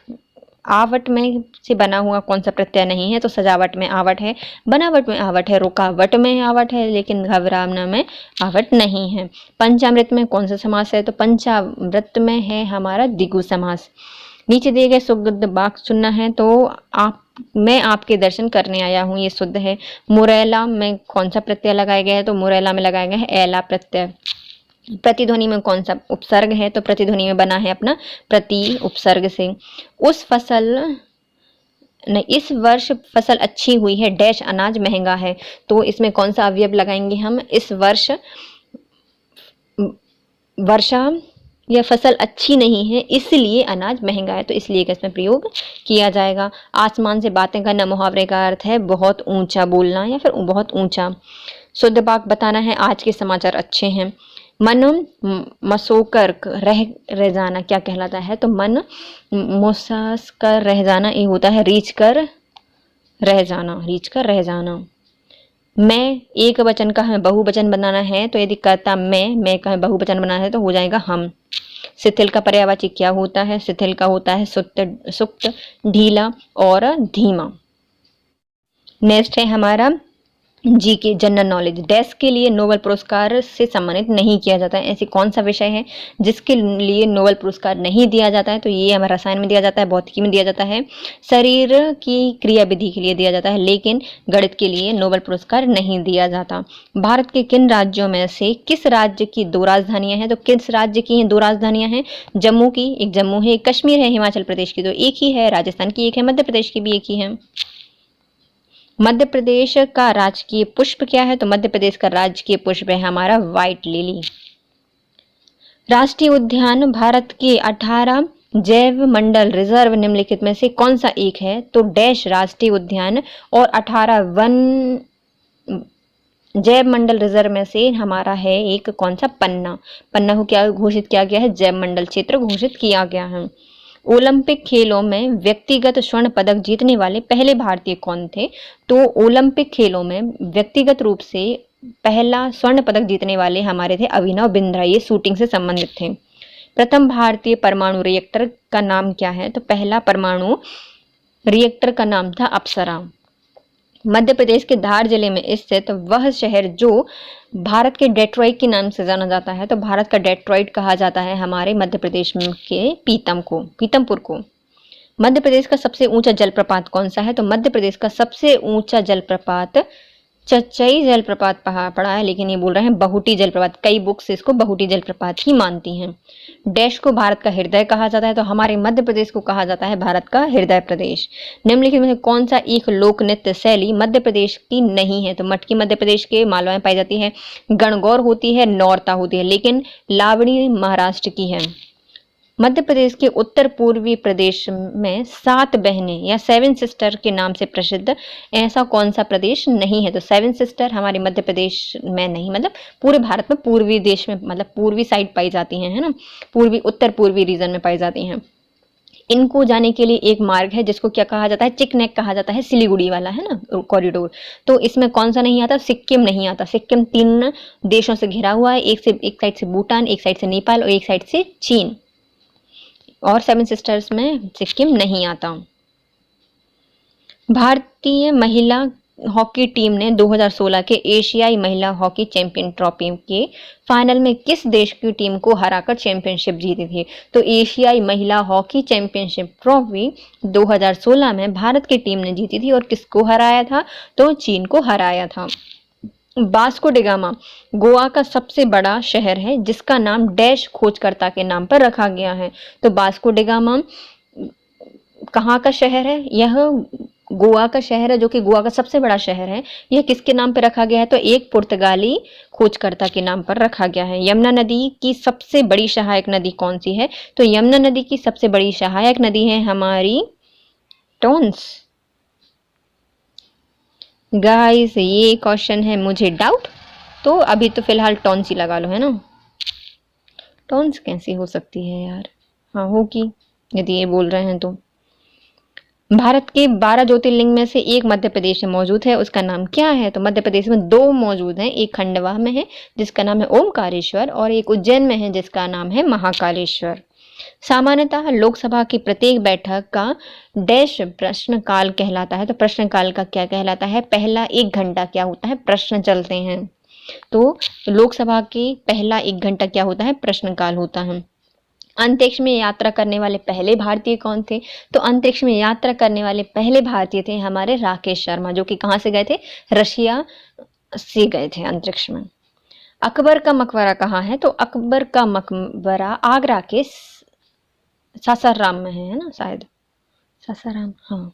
आवट में से बना हुआ कौन सा प्रत्यय नहीं है? तो सजावट में आवट है, बनावट में आवट है, रुकावट में आवट है, लेकिन घबराना में आवट नहीं है। पंचामृत में कौन सा समास है? तो पंचामृत में है हमारा द्विगु समास। नीचे दिए गए शुद्ध वाक्य सुनना है, तो मैं आपके दर्शन करने आया हूँ, ये शुद्ध है। मुरैला में कौन सा प्रत्यय लगाया गया है? तो मुरैला में लगाया गया है ऐला प्रत्यय। प्रतिध्वनि में कौन सा उपसर्ग है? तो प्रतिध्वनि में बना है अपना प्रति उपसर्ग से। उस फसल नहीं, इस वर्ष फसल अच्छी हुई है, डैश अनाज महंगा है, तो इसमें कौन सा अवयव लगाएंगे हम? इस वर्ष वर्षा यह फसल अच्छी नहीं है इसलिए अनाज महंगा है, तो इसलिए का इसमें प्रयोग किया जाएगा। आसमान से बातें करना मुहावरे का अर्थ है बहुत ऊंचा बोलना या फिर बहुत ऊंचा। शुद्ध वाक्य बताना है, आज के समाचार अच्छे हैं। मन मसोकर रह जाना क्या कहलाता है? तो मन मोसास कर रह जाना ये होता है रीछ कर रह जाना, रीछ कर रह जाना। मैं एक वचन का है बहुवचन बनाना है, तो यदि कर्ता मैं का बहुवचन बनाना है तो हो जाएगा हम। शिथिल का पर्यायवाची क्या होता है? शिथिल का होता है सुक्त, ढीला और धीमा। नेक्स्ट है हमारा जीके जनरल नॉलेज। डेस्क के लिए नोबेल पुरस्कार से सम्मानित नहीं किया जाता है, ऐसी कौन सा विषय है जिसके लिए नोबेल पुरस्कार नहीं दिया जाता है? तो ये हमारा रसायन में दिया जाता है, भौतिकी में दिया जाता है, शरीर की क्रिया विधि के लिए दिया जाता है, लेकिन गणित के लिए नोबेल पुरस्कार नहीं दिया जाता। भारत के किन राज्यों में से किस राज्य की 2 राजधानियां हैं? तो किस राज्य की हैं 2 राजधानियां हैं? जम्मू की, एक जम्मू है, एक कश्मीर है। हिमाचल प्रदेश की तो एक ही है, राजस्थान की एक है, मध्य प्रदेश की भी एक ही है। मध्य प्रदेश का राजकीय पुष्प क्या है? तो मध्य प्रदेश का राजकीय पुष्प है हमारा व्हाइट लिली। राष्ट्रीय उद्यान भारत के 18 जैव मंडल रिजर्व निम्नलिखित में से कौन सा एक है? तो डैश राष्ट्रीय उद्यान और 18 वन जैव मंडल रिजर्व में से हमारा है एक कौन सा? पन्ना। पन्ना को क्या घोषित किया गया है? जैव मंडल क्षेत्र घोषित किया गया है। ओलंपिक खेलों में व्यक्तिगत स्वर्ण पदक जीतने वाले पहले भारतीय कौन थे? तो ओलंपिक खेलों में व्यक्तिगत रूप से पहला स्वर्ण पदक जीतने वाले हमारे थे अभिनव बिंद्रा, ये शूटिंग से संबंधित थे। प्रथम भारतीय परमाणु रिएक्टर का नाम क्या है? तो पहला परमाणु रिएक्टर का नाम था अप्सरा। मध्य प्रदेश के धार जिले में स्थित वह शहर जो भारत के डेट्रॉइट के नाम से जाना जाता है, तो भारत का डेट्रॉइट कहा जाता है हमारे मध्य प्रदेश के पीतमपुर को। मध्य प्रदेश का सबसे ऊंचा जलप्रपात कौन सा है? तो मध्य प्रदेश का सबसे ऊंचा जलप्रपात चचई जलप्रपात पड़ा है, लेकिन ये बोल रहे हैं बहुटी जलप्रपात। कई बुक्स इसको बहुटी जलप्रपात ही मानती हैं। डैश को भारत का हृदय कहा जाता है, तो हमारे मध्य प्रदेश को कहा जाता है भारत का हृदय प्रदेश। निम्नलिखित में से कौन सा एक लोक नृत्य शैली मध्य प्रदेश की नहीं है? तो मटकी मध्य प्रदेश के मालवा में पाई जाती है, गणगौर होती है, नौरता होती है, लेकिन लावणी महाराष्ट्र की है। मध्य प्रदेश के उत्तर पूर्वी प्रदेश में 7 बहनें या 7 सिस्टर के नाम से प्रसिद्ध ऐसा कौन सा प्रदेश नहीं है? तो 7 सिस्टर हमारे मध्य प्रदेश में नहीं, मतलब पूरे भारत में पूर्वी देश में, मतलब पूर्वी साइड पाई जाती हैं, है ना, पूर्वी उत्तर पूर्वी रीजन में पाई जाती हैं। इनको जाने के लिए एक मार्ग है जिसको क्या कहा जाता है, चिकनेक कहा जाता है, सिलीगुड़ी वाला है ना कॉरिडोर। तो इसमें कौन सा नहीं आता, सिक्किम नहीं आता। सिक्किम 3 देशों से घिरा हुआ है, एक साइड से भूटान, एक साइड से नेपाल और एक साइड से चीन, और 7 सिस्टर्स में सिक्किम नहीं आता। भारतीय महिला हॉकी टीम ने 2016 के एशियाई महिला हॉकी चैंपियन ट्रॉफी के फाइनल में किस देश की टीम को हराकर चैंपियनशिप जीती थी? तो एशियाई महिला हॉकी चैंपियनशिप ट्रॉफी 2016 में भारत की टीम ने जीती थी और किसको हराया था? तो चीन को हराया था। वास्को डी गामा गोवा का सबसे बड़ा शहर है जिसका नाम डैश खोजकर्ता के नाम पर रखा गया है। तो वास्को डी गामा कहाँ का शहर है? यह गोवा का शहर है, जो कि गोवा का सबसे बड़ा शहर है। यह किसके नाम पर रखा गया है? तो एक पुर्तगाली खोजकर्ता के नाम पर रखा गया है। यमुना नदी की सबसे बड़ी सहायक नदी कौन सी है? तो यमुना नदी की सबसे बड़ी सहायक नदी है हमारी टोंस। गाइस ये क्वेश्चन है मुझे डाउट, तो अभी तो फिलहाल टोंस ही लगा लो, है ना। टोंस कैसी हो सकती है यार? हाँ होगी यदि ये बोल रहे हैं तो। भारत के 12 ज्योतिर्लिंग में से एक मध्य प्रदेश में मौजूद है, उसका नाम क्या है? तो मध्य प्रदेश में 2 मौजूद हैं, एक खंडवा में है जिसका नाम है ओमकारेश्वर और एक उज्जैन में है जिसका नाम है महाकालेश्वर। सामान्यतः लोकसभा की प्रत्येक बैठक का डैश प्रश्नकाल कहलाता है। तो प्रश्नकाल का क्या कहलाता है? पहला 1 घंटा क्या होता है? प्रश्न चलते हैं। तो लोकसभा के पहला 1 घंटा क्या होता है? प्रश्नकाल होता है। अंतरिक्ष में यात्रा करने वाले पहले भारतीय कौन थे? तो अंतरिक्ष में यात्रा करने वाले पहले भारतीय थे हमारे राकेश शर्मा, जो कि कहाँ से गए थे? रशिया से गए थे अंतरिक्ष में। अकबर का मकबरा कहाँ है? तो अकबर का मकबरा आगरा के सासाराम में है ना, शायद सासाराम, हाँ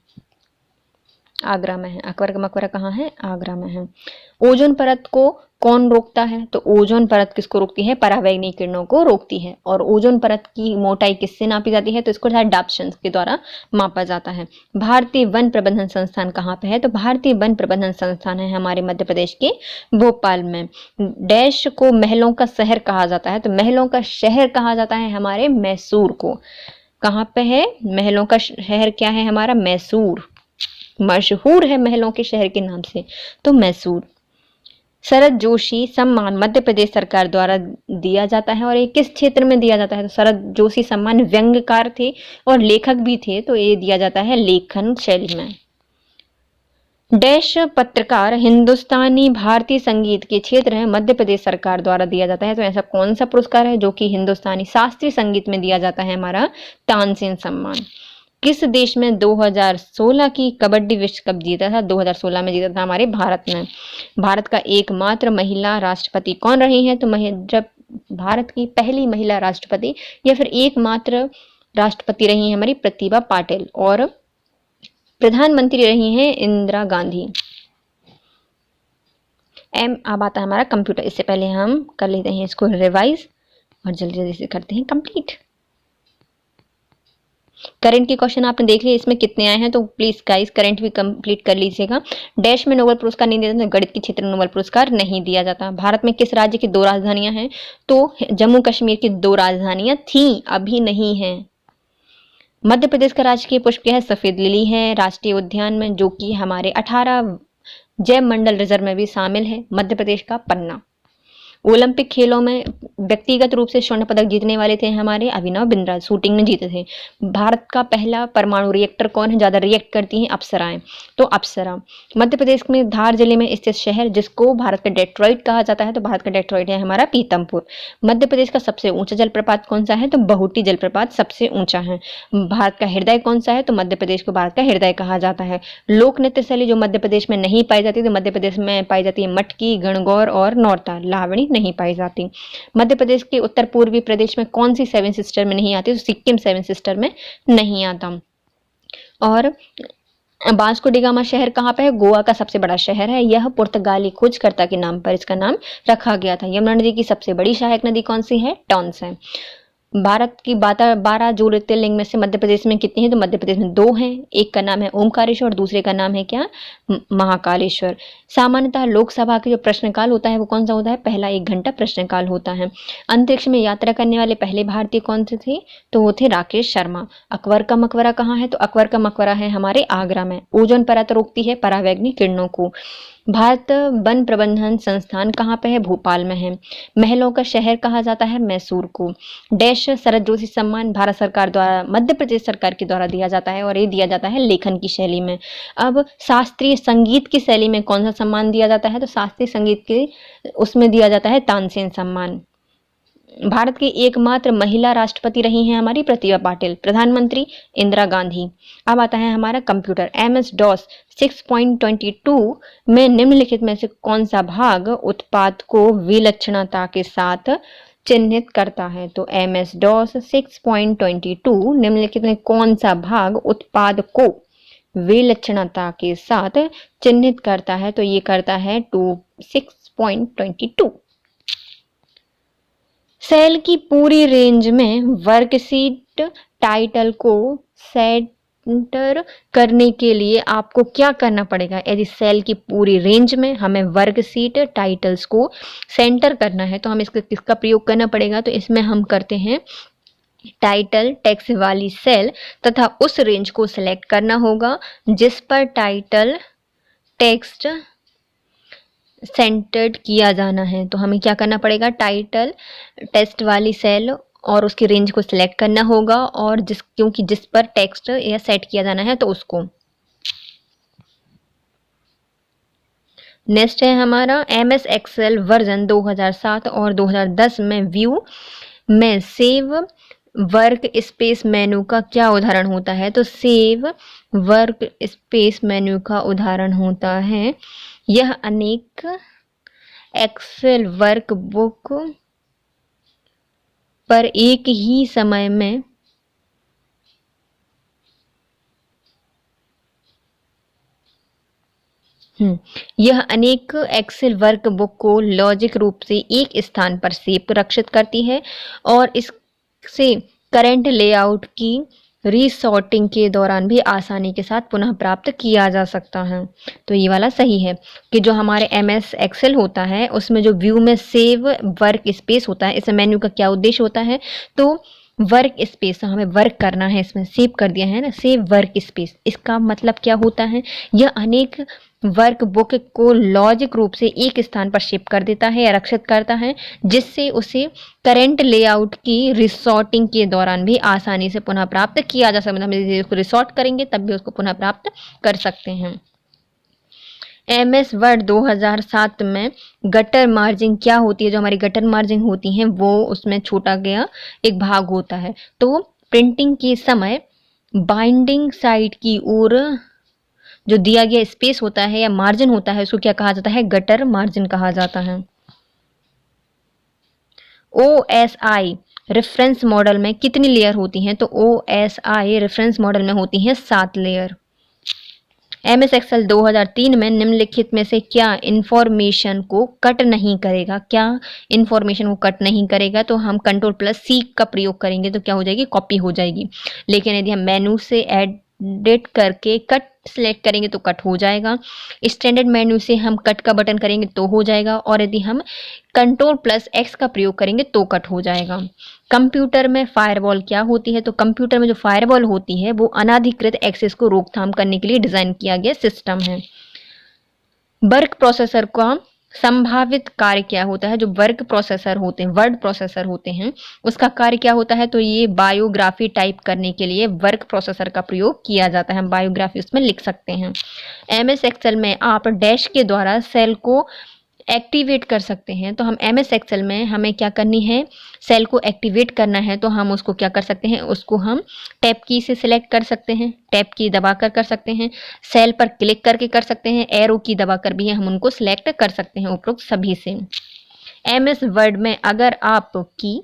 आगरा में है। अकबर का मकबरा कहाँ है? आगरा में है। ओजोन परत को कौन रोकता है? तो ओजोन परत किसको रोकती है? परावैंगनी किरणों को रोकती है। और ओजोन परत की मोटाई किससे नापी जाती है? तो इसको डाप्सन के द्वारा मापा जाता है। भारतीय वन प्रबंधन संस्थान कहाँ पे है? तो भारतीय वन प्रबंधन संस्थान है हमारे मध्य प्रदेश के भोपाल में। डैश को महलों का शहर कहा जाता है, तो महलों का शहर कहा जाता है हमारे मैसूर को। कहाँ पे है? महलों का शहर क्या है हमारा? मैसूर। मशहूर है महलों के शहर के नाम से, तो मैसूर। शरद जोशी सम्मान मध्य प्रदेश सरकार द्वारा दिया जाता है और ये किस क्षेत्र में दिया जाता है? तो शरद जोशी सम्मान व्यंग्यकार थे और लेखक भी थे, तो ये दिया जाता है लेखन शैली में। डैश पत्रकार हिंदुस्तानी भारतीय संगीत के क्षेत्र में मध्य प्रदेश सरकार द्वारा दिया जाता है। तो ऐसा कौन सा पुरस्कार है जो कि हिंदुस्तानी शास्त्रीय संगीत में दिया जाता है? हमारा तानसेन सम्मान। किस देश में 2016 की कबड्डी विश्व कप जीता था? 2016 में जीता था हमारे भारत में। भारत का एकमात्र महिला राष्ट्रपति कौन रही है? तो भारत की पहली महिला राष्ट्रपति या फिर एकमात्र राष्ट्रपति रही है हमारी प्रतिभा पाटिल, और प्रधानमंत्री रही हैं इंदिरा गांधी। अब आता है हमारा कंप्यूटर। इससे पहले हम कर लेते हैं इसको रिवाइज और जल्दी जल्दी से करते हैं कंप्लीट। करंट के क्वेश्चन आपने देख लिए, इसमें कितने आए हैं तो प्लीज गाइस करंट भी कंप्लीट कर लीजिएगा। डैश में नोबेल पुरस्कार नहीं दिया जाता, गणित के क्षेत्र में नोबेल पुरस्कार नहीं दिया जाता। भारत में किस राज्य की 2 राजधानियां हैं? तो जम्मू कश्मीर की 2 राजधानियां थी, अभी नहीं है। मध्य प्रदेश का राजकीय पुष्प क्या है? सफेद लिली है राष्ट्रीय उद्यान में, जो कि हमारे 18 जैव मंडल रिजर्व में भी शामिल है। मध्य प्रदेश का पन्ना। ओलंपिक खेलों में व्यक्तिगत रूप से स्वर्ण पदक जीतने वाले थे हमारे अभिनव बिंद्रा, शूटिंग में जीते थे। भारत का पहला परमाणु रिएक्टर कौन है? ज्यादा रिएक्ट करती हैं अप्सराएं, तो अप्सरा। मध्य प्रदेश में धार जिले में स्थित शहर जिसको भारत का डेट्रॉइट कहा जाता है, तो भारत का डेट्रॉइट है हमारा पीतमपुर। मध्य प्रदेश का सबसे ऊंचा जलप्रपात कौन सा है? तो बहुटी जलप्रपात सबसे ऊंचा है। भारत का हृदय कौन सा है? तो मध्य प्रदेश को भारत का हृदय कहा जाता है। लोक नृत्य शैली जो मध्य प्रदेश में नहीं पाई जाती, तो मध्य प्रदेश में पाई जाती है मटकी, गणगौर और नौरता, लावणी नहीं पाई जाती। मध्य प्रदेश के उत्तर पूर्वी प्रदेश में कौन सी 7 सिस्टर में नहीं आती? तो सिक्किम 7 सिस्टर में नहीं आता। और वास्को डी गामा शहर कहाँ पे है? गोवा का सबसे बड़ा शहर है। यह पुर्तगाली खोजकर्ता के नाम पर इसका नाम रखा गया था। यमुना नदी की सबसे बड़ी सहायक नदी कौन सी है? टॉन्स है। भारत की 12 ज्योतिर्लिंग में से मध्य प्रदेश में कितनी है? तो मध्य प्रदेश में 2 हैं। एक का नाम है ओमकारेश्वर और दूसरे का नाम है क्या? महाकालेश्वर। सामान्यतः लोकसभा के जो प्रश्नकाल होता है वो कौन सा होता है? पहला 1 घंटा प्रश्नकाल होता है। अंतरिक्ष में यात्रा करने वाले पहले भारतीय कौन से थे? तो वो थे राकेश शर्मा। अकबर का मकबरा कहाँ है? तो अकबर का मकबरा है हमारे आगरा में। ओजोन परत रोकती है परावैंगनी किरणों को। भारत वन प्रबंधन संस्थान कहाँ पे है? भोपाल में है। महलों का शहर कहा जाता है? मैसूर को। डैश शरद जोशी सम्मान भारत सरकार द्वारा मध्य प्रदेश सरकार के द्वारा दिया जाता है और ये दिया जाता है लेखन की शैली में। अब शास्त्रीय संगीत की शैली में कौन सा सम्मान दिया जाता है? तो शास्त्रीय संगीत के उसमें दिया जाता है तानसेन सम्मान। भारत की एकमात्र महिला राष्ट्रपति रही हैं हमारी प्रतिभा पाटिल। प्रधानमंत्री इंदिरा गांधी। अब आता है हमारा कंप्यूटर। MS-DOS 6.22 में निम्नलिखित में से कौन सा भाग उत्पाद को विलक्षणता के साथ चिन्हित करता है? तो MS-DOS 6.22 निम्नलिखित में कौन सा भाग उत्पाद को विलक्षणता के साथ चिन्हित करता है? तो ये करता है 6.22। सेल की पूरी रेंज में वर्कशीट टाइटल को सेंटर करने के लिए आपको क्या करना पड़ेगा? यदि सेल की पूरी रेंज में हमें वर्कशीट टाइटल्स को सेंटर करना है तो हमें किसका प्रयोग करना पड़ेगा? तो इसमें हम करते हैं टाइटल टेक्स्ट वाली सेल तथा उस रेंज को सिलेक्ट करना होगा जिस पर टाइटल टेक्स्ट सेंटर्ड किया जाना है। तो हमें क्या करना पड़ेगा? टाइटल टेक्स्ट वाली सेल और उसकी रेंज को सिलेक्ट करना होगा और क्योंकि जिस पर टेक्स्ट या सेट किया जाना है तो उसको। नेक्स्ट है हमारा MS एक्सेल वर्जन 2007 और 2010 में व्यू में सेव वर्क स्पेस मेनू का क्या उदाहरण होता है? तो सेव वर्क स्पेस मेनू का उदाहरण होता है यह अनेक एक्सेल वर्कबुक पर एक ही समय में यह अनेक एक्सेल वर्कबुक को लॉजिक रूप से एक स्थान पर सुरक्षित करती है और इससे करंट लेआउट की रीसॉर्टिंग के दौरान भी आसानी के साथ पुनः प्राप्त किया जा सकता है। तो ये वाला सही है कि जो हमारे MS एक्सेल होता है उसमें जो व्यू में सेव वर्क स्पेस होता है, इस मेन्यू का क्या उद्देश्य होता है? तो वर्क स्पेस, हमें वर्क करना है, इसमें सेव कर दिया है ना, सेव वर्क स्पेस। इसका मतलब क्या होता है? यह अनेक वर्क बुक को लॉजिक रूप से एक स्थान पर शिफ्ट कर देता है या रक्षित करता है जिससे उसे करंट लेआउट की रिसॉर्टिंग के दौरान भी आसानी से पुनः प्राप्त किया जा सकता है। हम इसको रिसॉर्ट करेंगे तब भी उसको पुनः प्राप्त कर सकते हैं। MS वर्ड 2007 में गटर मार्जिन क्या होती है? जो हमारी गटर मार्जिन होती हैं वो उसमें छोटा गया एक भाग होता है। तो प्रिंटिंग के समय बाइंडिंग साइड की ओर जो दिया गया स्पेस होता है या मार्जिन होता है उसको क्या कहा जाता है? गटर मार्जिन कहा जाता है। OSI रेफरेंस मॉडल में कितनी लेयर होती हैं? तो OSI रेफरेंस मॉडल में होती हैं 7 लेयर। MS एक्सेल 2003 में निम्नलिखित में से क्या इंफॉर्मेशन को कट नहीं करेगा? क्या इंफॉर्मेशन को कट नहीं करेगा? तो हम Ctrl+C का प्रयोग करेंगे तो क्या हो जाएगी? कॉपी हो जाएगी। लेकिन यदि हम मेनू से एडिट करके कट सिलेक्ट करेंगे तो कट हो जाएगा। स्टैंडर्ड मेन्यू से हम कट का बटन करेंगे तो हो जाएगा और यदि हम Ctrl+X का प्रयोग करेंगे तो कट हो जाएगा। कंप्यूटर में फायरवॉल क्या होती है? तो कंप्यूटर में जो फायरवॉल होती है वो अनाधिकृत एक्सेस को रोकथाम करने के लिए डिजाइन किया गया सिस्टम है। वर्क प्रोसेसर का संभावित कार्य क्या होता है? जो वर्क प्रोसेसर होते हैं, वर्ड प्रोसेसर होते हैं, उसका कार्य क्या होता है? तो ये बायोग्राफी टाइप करने के लिए वर्क प्रोसेसर का प्रयोग किया जाता है। हम बायोग्राफी उसमें लिख सकते हैं। MS एक्सेल में आप डैश के द्वारा सेल को एक्टिवेट कर सकते हैं। तो हम MS एक्सेल में हमें क्या करनी है? सेल को एक्टिवेट करना है तो हम उसको क्या कर सकते हैं? उसको हम टैब की से सिलेक्ट कर सकते हैं, टैब की दबाकर कर सकते हैं, सेल पर क्लिक करके कर सकते हैं, एरो की दबाकर भी हम उनको सिलेक्ट कर सकते हैं उपरोक्त सभी से। MS वर्ड में अगर आप की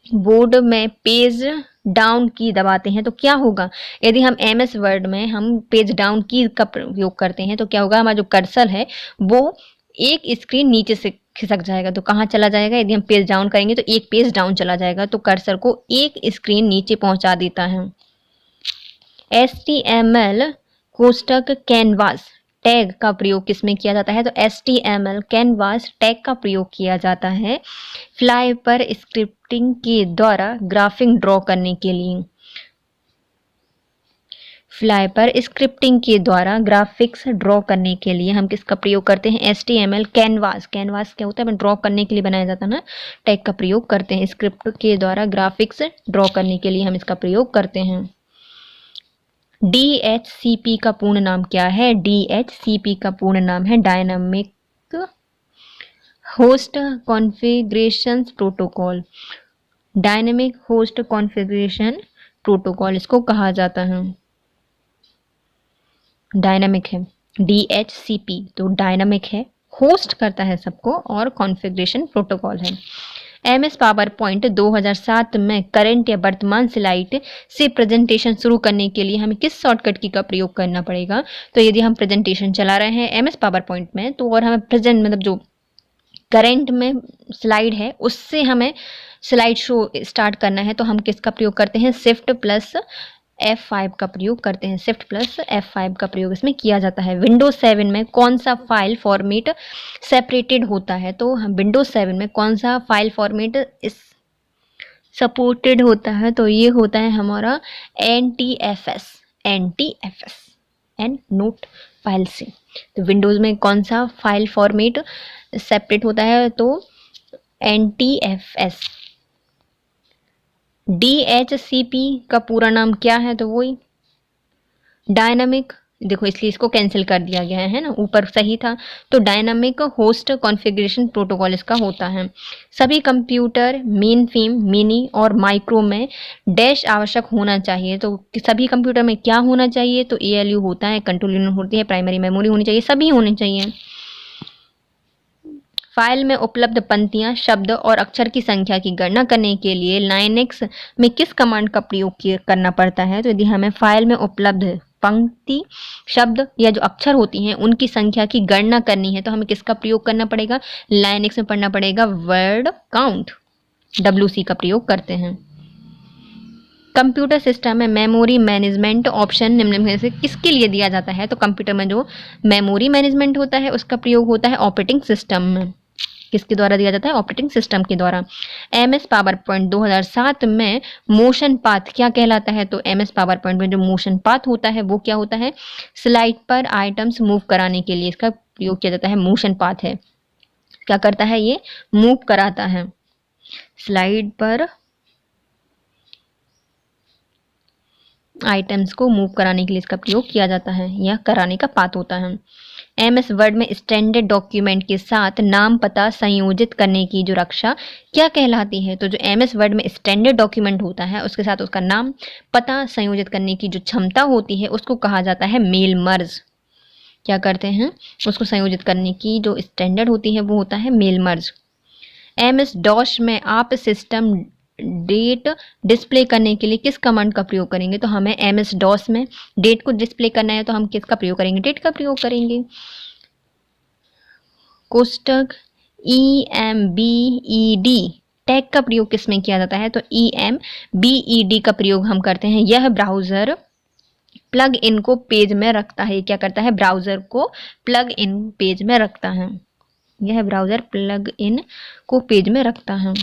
बोर्ड में पेज डाउन की दबाते हैं तो क्या होगा? यदि हम MS वर्ड में हम पेज डाउन की का प्रयोग करते हैं तो क्या होगा? हमारा जो कर्सर है वो एक स्क्रीन नीचे से खिसक जाएगा। तो कहाँ चला जाएगा? यदि हम पेज डाउन करेंगे तो एक पेज डाउन चला जाएगा, तो कर्सर को एक स्क्रीन नीचे पहुंचा देता है। HTML कोष्टक कैनवास टैग का प्रयोग किसमें किया जाता है? तो HTML कैनवास टैग का प्रयोग किया जाता है फ्लाई पर स्क्रिप्टिंग के द्वारा ग्राफिक ड्रॉ करने के लिए। फ्लाई पर स्क्रिप्टिंग के द्वारा ग्राफिक्स ड्रॉ करने के लिए हम किसका प्रयोग करते हैं? HTML canvas. कैनवास क्या होता है? ड्रॉ करने के लिए बनाया जाता है ना, टैग का प्रयोग करते हैं। स्क्रिप्ट के द्वारा ग्राफिक्स ड्रॉ करने के लिए हम इसका प्रयोग करते हैं। DHCP का पूर्ण नाम क्या है? DHCP का पूर्ण नाम है dynamic host configuration protocol. Dynamic host configuration protocol इसको कहा जाता है। डायनामिक है DHCP, तो डायनामिक है, होस्ट करता है सबको, और कॉन्फ़िगरेशन प्रोटोकॉल है। MS पावर पॉइंट 2007 में करंट या वर्तमान स्लाइड से प्रेजेंटेशन शुरू करने के लिए हमें किस शॉर्टकट की का प्रयोग करना पड़ेगा? तो यदि हम प्रेजेंटेशन चला रहे हैं MS पावर पॉइंट में, तो और हमें प्रेजेंट मतलब जो करंट में स्लाइड है उससे हमें स्लाइड शो स्टार्ट करना है, तो हम किसका प्रयोग करते हैं? शिफ्ट प्लस F5 का प्रयोग करते हैं। शिफ्ट प्लस F5 का प्रयोग इसमें किया जाता है। विंडोज 7 में कौन सा फाइल फॉर्मेट सेपरेटेड होता है? तो हम विंडोज 7 में कौन सा फाइल फॉर्मेट इस सपोर्टेड होता है? तो ये होता है हमारा NTFS। NTFS and note file से। तो विंडोज में कौन सा फाइल फॉर्मेट सेपरेट होता है? तो NTFS। DHCP का पूरा नाम क्या है? तो वही डायनामिक, देखो इसलिए इसको कैंसिल कर दिया गया है ना, ऊपर सही था। तो डायनामिक होस्ट कॉन्फ़िगरेशन प्रोटोकॉल इसका होता है। सभी कंप्यूटर मेन फ्रेम, मिनी और माइक्रो में डैश आवश्यक होना चाहिए। तो सभी कंप्यूटर में क्या होना चाहिए? तो ALU होता है, कंट्रोल यूनिट होती है, प्राइमरी मेमोरी होनी चाहिए, सभी होने चाहिए। फाइल में उपलब्ध पंक्तियां, शब्द और अक्षर की संख्या की गणना करने के लिए लाइनेक्स में किस कमांड का प्रयोग करना पड़ता है? तो यदि हमें फाइल में उपलब्ध पंक्ति, शब्द या जो अक्षर होती हैं उनकी संख्या की गणना करनी है, तो हमें किसका प्रयोग करना पड़ेगा? लाइनेक्स में पढ़ना पड़ेगा वर्ड काउंट, WC का प्रयोग करते हैं। कंप्यूटर सिस्टम में मेमोरी मैनेजमेंट ऑप्शन निम्न में से किसके लिए दिया जाता है? तो कंप्यूटर में जो मेमोरी मैनेजमेंट होता है उसका प्रयोग होता है ऑपरेटिंग सिस्टम में। किसके द्वारा दिया जाता है? ऑपरेटिंग सिस्टम के द्वारा। MS पावर पॉइंट 2007 में मोशन पाथ क्या कहलाता है? तो MS पावर पॉइंट में जो मोशन पाथ होता है वो क्या होता है? स्लाइड पर आइटम्स मूव कराने के लिए इसका प्रयोग किया जाता है। मोशन पाथ है, क्या करता है? ये मूव कराता है, स्लाइड पर आइटम्स को मूव कराने के लिए इसका प्रयोग किया जाता है, या कराने का पाथ होता है। MS वर्ड में स्टैंडर्ड डॉक्यूमेंट के साथ नाम पता संयोजित करने की जो रक्षा क्या कहलाती है? तो जो MS वर्ड में स्टैंडर्ड डॉक्यूमेंट होता है उसके साथ उसका नाम पता संयोजित करने की जो क्षमता होती है उसको कहा जाता है मेल मर्ज। क्या करते हैं? उसको संयोजित करने की जो स्टैंडर्ड होती है वो होता है मेल मर्ज। MS DOS में आप सिस्टम डेट डिस्प्ले करने के लिए किस कमांड का प्रयोग करेंगे? तो हमें MS DOS में डेट को डिस्प्ले करना है, तो हम किसका प्रयोग करेंगे? डेट का प्रयोग करेंगे। कोष्टक EMBED टैग का प्रयोग किसमें किया जाता है? तो EMBED का प्रयोग हम करते हैं। यह ब्राउजर प्लग इन को पेज में रखता है। क्या करता है? ब्राउजर को प्लग इन पेज में रखता है। यह ब्राउजर प्लग इन को पेज में रखता है।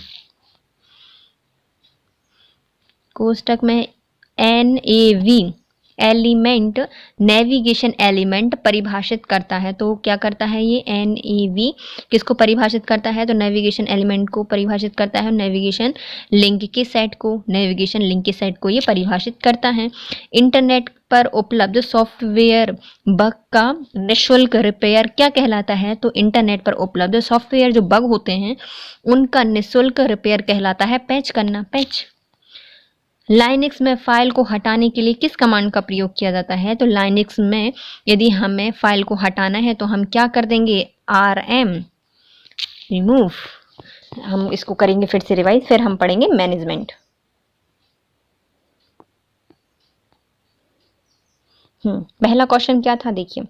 कोष्टक में NAV एलिमेंट नेविगेशन एलिमेंट परिभाषित करता है। तो क्या करता है ये? NAV किसको परिभाषित करता है? तो नेविगेशन एलिमेंट को परिभाषित करता है। नेविगेशन लिंक के सेट को, नेविगेशन लिंक के सेट को ये परिभाषित करता है। इंटरनेट पर उपलब्ध सॉफ्टवेयर बग का निःशुल्क रिपेयर क्या कहलाता है? तो इंटरनेट पर उपलब्ध सॉफ्टवेयर जो बग होते हैं उनका निःशुल्क रिपेयर कहलाता है पैच करना, पैच। लाइनेक्स में फाइल को हटाने के लिए किस कमांड का प्रयोग किया जाता है? तो लाइनेक्स में यदि हमें फाइल को हटाना है तो हम क्या कर देंगे? RM remove. हम इसको करेंगे फिर से रिवाइज, फिर हम पढ़ेंगे मैनेजमेंट। पहला क्वेश्चन क्या था? देखिए,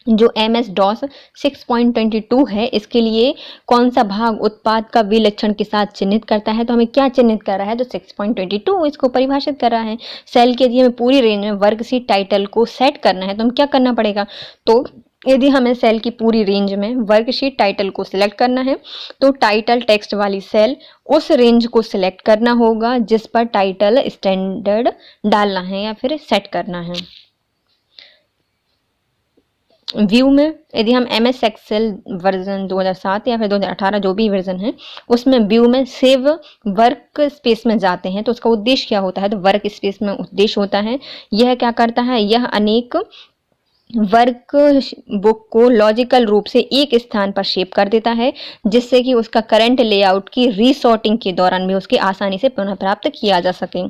जो MS DOS 6.22 है, इसके लिए कौन सा भाग उत्पाद का विलक्षण के साथ चिन्हित करता है? तो हमें क्या चिन्हित कर रहा है? तो 6.22 इसको परिभाषित कर रहा है। सेल के यदि हमें पूरी रेंज में वर्कशीट टाइटल को सेट करना है तो हम क्या करना पड़ेगा? तो यदि हमें सेल की पूरी रेंज में वर्कशीट टाइटल को सिलेक्ट करना है तो टाइटल टेक्स्ट वाली सेल उस रेंज को सिलेक्ट करना होगा जिस पर टाइटल स्टैंडर्ड डालना है या फिर सेट करना है। व्यू में यदि हम MS एक्सेल वर्जन 2007 या फिर 2018 जो भी वर्जन है उसमें व्यू में सेव वर्क स्पेस में जाते हैं तो उसका उद्देश्य क्या होता है? तो वर्क स्पेस में उद्देश्य होता है, यह क्या करता है? यह अनेक वर्क बुक को लॉजिकल रूप से एक स्थान पर शेप कर देता है जिससे कि उसका करंट लेआउट की रीसॉर्टिंग के दौरान भी उसकी आसानी से पुनः प्राप्त किया जा सके।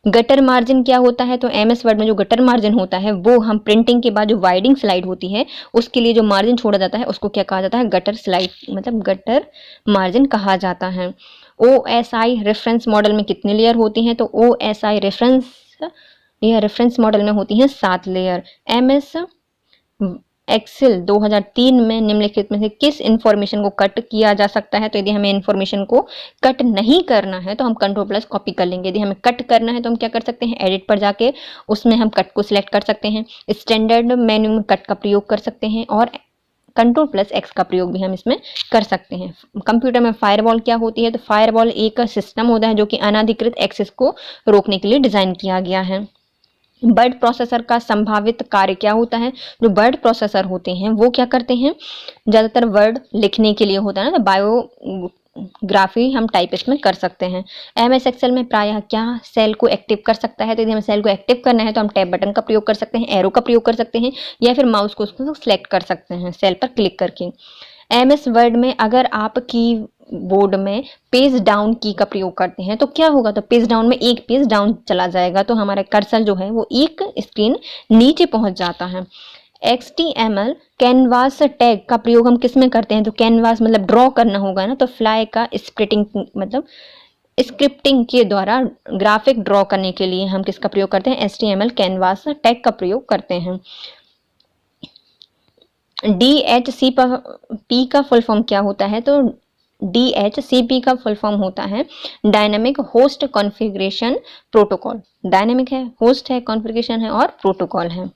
गटर मार्जिन क्या होता है? तो MS वर्ड में जो गटर मार्जिन होता है वो हम प्रिंटिंग के बाद जो वाइडिंग स्लाइड होती है उसके लिए जो मार्जिन छोड़ा जाता है उसको क्या कहा जाता है? गटर स्लाइड मतलब गटर मार्जिन कहा जाता है। OSI रेफरेंस मॉडल में कितनी लेयर होती हैं? तो OSI रेफरेंस मॉडल में होती हैं 7 लेयर। MS एक्सेल 2003 में निम्नलिखित में से किस इंफॉर्मेशन को कट किया जा सकता है? तो यदि हमें इंफॉर्मेशन को कट नहीं करना है तो हम कंट्रोल+ कॉपी कर लेंगे। यदि हमें कट करना है तो हम क्या कर सकते हैं? एडिट पर जाके उसमें हम कट को सिलेक्ट कर सकते हैं। स्टैंडर्ड मेन्यू में कट का प्रयोग कर सकते हैं और कंट्रोल+X का प्रयोग भी हम इसमें कर सकते हैं। कंप्यूटर में फायरवॉल क्या होती है? तो फायरवॉल एक सिस्टम होता है जो कि अनाधिकृत एक्सेस को रोकने के लिए डिजाइन किया गया है। वर्ड प्रोसेसर का संभावित कार्य क्या होता है? जो वर्ड प्रोसेसर होते हैं वो क्या करते हैं? ज़्यादातर वर्ड लिखने के लिए होता है ना, तो बायोग्राफी हम टाइप इसमें कर सकते हैं। MS एक्सेल में प्रायः क्या सेल को एक्टिव कर सकता है? तो यदि हमें सेल को एक्टिव करना है तो हम टैब बटन का प्रयोग कर सकते हैं, एरो का प्रयोग कर सकते हैं या फिर माउस को उसको सिलेक्ट कर सकते हैं सेल पर क्लिक करके। MS वर्ड में अगर आप कीबोर्ड में पेज डाउन की का प्रयोग करते हैं तो क्या होगा? तो पेज डाउन में एक पेज डाउन चला जाएगा तो हमारा कर्सर जो है वो एक स्क्रीन नीचे पहुंच जाता है। HTML कैनवास टैग का प्रयोग हम किस में करते हैं? तो कैनवास मतलब ड्रॉ करना होगा ना, तो फ्लाई का स्प्लिटिंग मतलब स्क्रिप्टिंग के द्वारा ग्राफिक ड्रॉ करने के लिए हम किसका प्रयोग करते हैं? HTML कैनवास टैग का प्रयोग करते हैं। DHCP का फुल फॉर्म क्या होता है? तो DHCP का फुल फॉर्म होता है dynamic host configuration protocol. Dynamic है, होस्ट है, कॉन्फ़िगरेशन है और प्रोटोकॉल है।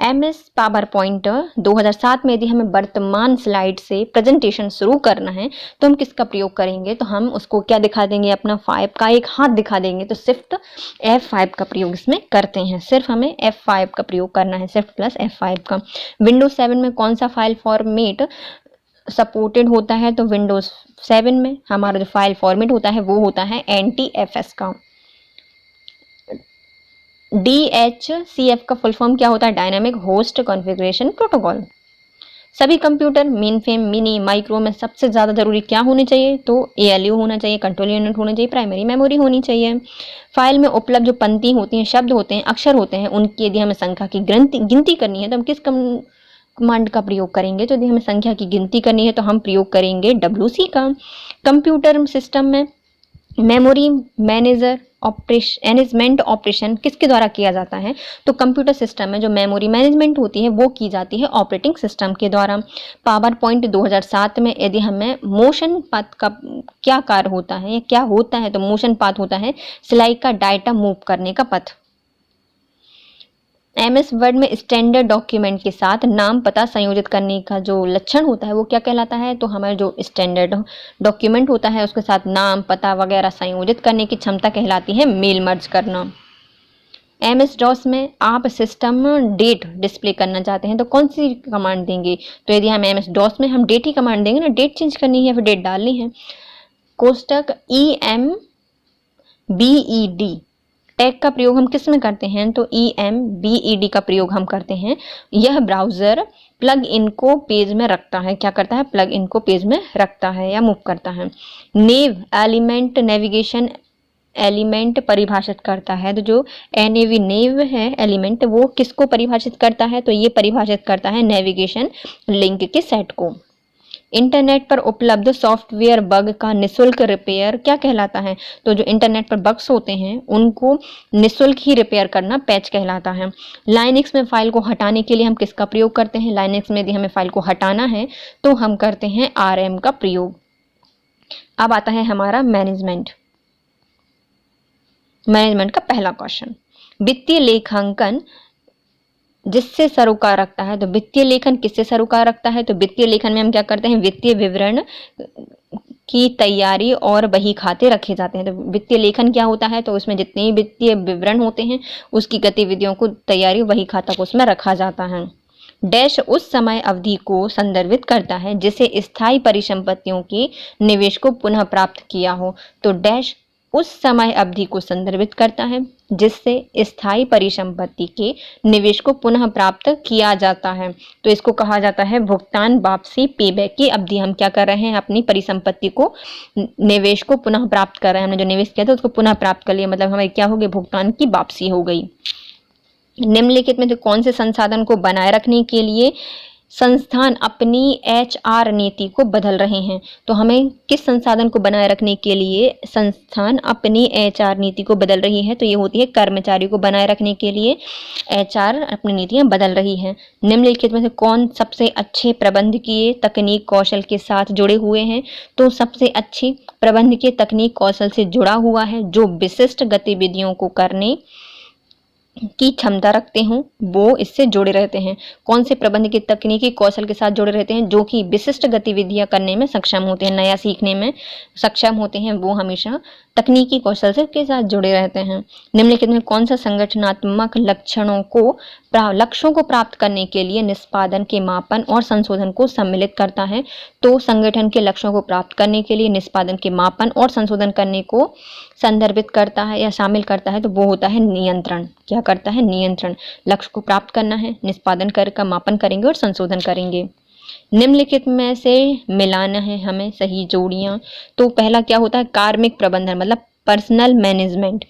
MS पावर पॉइंट 2007 में यदि हमें वर्तमान स्लाइड से प्रेजेंटेशन शुरू करना है तो हम किसका प्रयोग करेंगे? तो हम उसको क्या दिखा देंगे? अपना 5 का एक हाथ दिखा देंगे। तो शिफ्ट F5 का प्रयोग इसमें करते हैं। सिर्फ हमें F5 का प्रयोग करना है, शिफ्ट प्लस F5 का। विंडोज 7 में कौन सा फाइल फॉर्मेट सपोर्टेड होता है? तो विंडोज 7 में हमारा जो फाइल फॉर्मेट होता है वो होता है NTFS का। DHCF का फुल फॉर्म क्या होता है? Dynamic host configuration protocol. सभी कंप्यूटर मेनफ्रेम, मिनी, माइक्रो में सबसे ज़्यादा ज़रूरी क्या होने चाहिए? तो ALU होना चाहिए, कंट्रोल यूनिट होना चाहिए, प्राइमरी मेमोरी होनी चाहिए। फाइल में उपलब्ध जो पंक्ति होती हैं, शब्द होते हैं, अक्षर होते हैं, उनकी यदि हमें संख्या की गिनती करनी है तो हम किस कमांड का प्रयोग करेंगे? तो यदि हमें संख्या की गिनती करनी है तो हम प्रयोग करेंगे WC का। कंप्यूटर सिस्टम में मेमोरी मैनेजमेंट ऑपरेशन किसके द्वारा किया जाता है? तो कंप्यूटर सिस्टम में जो मेमोरी मैनेजमेंट होती है वो की जाती है ऑपरेटिंग सिस्टम के द्वारा। पावर पॉइंट 2007 में यदि हमें मोशन पाथ का क्या कार्य होता है या क्या होता है? तो मोशन पाथ होता है स्लाइड का डाटा मूव करने का पथ। MS वर्ड में स्टैंडर्ड डॉक्यूमेंट के साथ नाम पता संयोजित करने का जो लक्षण होता है वो क्या कहलाता है? तो हमारा जो स्टैंडर्ड डॉक्यूमेंट होता है उसके साथ नाम पता वगैरह संयोजित करने की क्षमता कहलाती है मेल मर्ज करना। MS DOS में आप सिस्टम डेट डिस्प्ले करना चाहते हैं तो कौन सी कमांड देंगे? तो यदि हम MS DOS में हम डेट ही कमांड देंगे ना, डेट चेंज करनी है या फिर डेट डालनी है। कोष्टक EMBED टैग का प्रयोग हम किस में करते हैं? तो EMBED का प्रयोग हम करते हैं। यह ब्राउज़र प्लग इन को पेज में रखता है। क्या करता है? प्लग इन को पेज में रखता है या मूव करता है। नेव एलिमेंट नेविगेशन एलिमेंट परिभाषित करता है। तो जो NAV नेव है एलिमेंट वो किसको परिभाषित करता है? तो ये परिभाषित करता है नेविगेशन लिंक के सेट को। इंटरनेट पर उपलब्ध सॉफ्टवेयर बग का निशुल्क रिपेयर क्या कहलाता है? तो जो इंटरनेट पर बग्स होते हैं उनको निशुल्क ही रिपेयर करना पैच कहलाता है। लाइनक्स में फाइल को हटाने के लिए हम किसका प्रयोग करते हैं? लाइनक्स में यदि हमें फाइल को हटाना है तो हम करते हैं rm का प्रयोग। अब आता है हमारा मैनेजमेंट का पहला क्वेश्चन। वित्तीय लेखांकन जिससे सरोकार रखता है, तो वित्तीय लेखन किससे सरोकार रखता है? तो वित्तीय लेखन में हम क्या करते हैं? वित्तीय विवरण की तैयारी और बही खाते रखे जाते हैं। तो वित्तीय लेखन क्या होता है? तो उसमें जितने भी वित्तीय विवरण होते हैं उसकी गतिविधियों को तैयारी बही खाता को उसमें रखा जाता है। डैश उस समय अवधि को संदर्भित करता है जिसे स्थायी परिसंपत्तियों के निवेश को पुनः प्राप्त किया हो। तो डैश उस समय अवधि को संदर्भित करता है जिससे स्थायी परिसंपत्ति के निवेश को पुनः प्राप्त किया जाता है। तो इसको कहा जाता है भुगतान वापसी पेबैक की अवधि। हम क्या कर रहे हैं? अपनी परिसंपत्ति को निवेश को पुनः प्राप्त कर रहे हैं। हमने जो निवेश किया था उसको पुनः प्राप्त कर लिया, मतलब हमें क्या हो गई? भुगतान की वापसी हो गई। निम्नलिखित में तो कौन से संसाधन को बनाए रखने के लिए संस्थान अपनी HR नीति को बदल रहे हैं? तो हमें किस संसाधन को बनाए रखने के लिए संस्थान अपनी HR नीति को बदल रही है? तो ये होती है कर्मचारी को बनाए रखने के लिए HR अपनी नीतियां बदल रही है। निम्नलिखित में से कौन सबसे अच्छे प्रबंधकीय तकनीक कौशल के साथ जुड़े हुए हैं? तो सबसे अच्छी प्रबंधकीय तकनीक कौशल से जुड़ा हुआ है जो विशिष्ट गतिविधियों को करने की क्षमता रखते हों वो इससे जुड़े रहते हैं। कौन से प्रबंध की तकनीकी कौशल के साथ जुड़े रहते हैं? जो कि विशिष्ट गतिविधियां करने में सक्षम होते हैं, नया सीखने में सक्षम होते हैं, वो हमेशा तकनीकी कौशल से के साथ जुड़े रहते हैं। निम्नलिखित में कौन सा संगठनात्मक लक्ष्यों को प्राप्त करने के लिए निष्पादन के मापन और संशोधन को सम्मिलित करता है? तो संगठन के लक्ष्यों को प्राप्त करने के लिए निष्पादन के मापन और संशोधन करने को संदर्भित करता है या शामिल करता है, तो वो होता है नियंत्रण। क्या करता है? नियंत्रण। लक्ष्य को प्राप्त करना है, निष्पादन कर का मापन करेंगे और संशोधन करेंगे। निम्नलिखित में से मिलाना है हमें सही जोड़ियां। तो पहला क्या होता है? कार्मिक प्रबंधन मतलब पर्सनल मैनेजमेंट।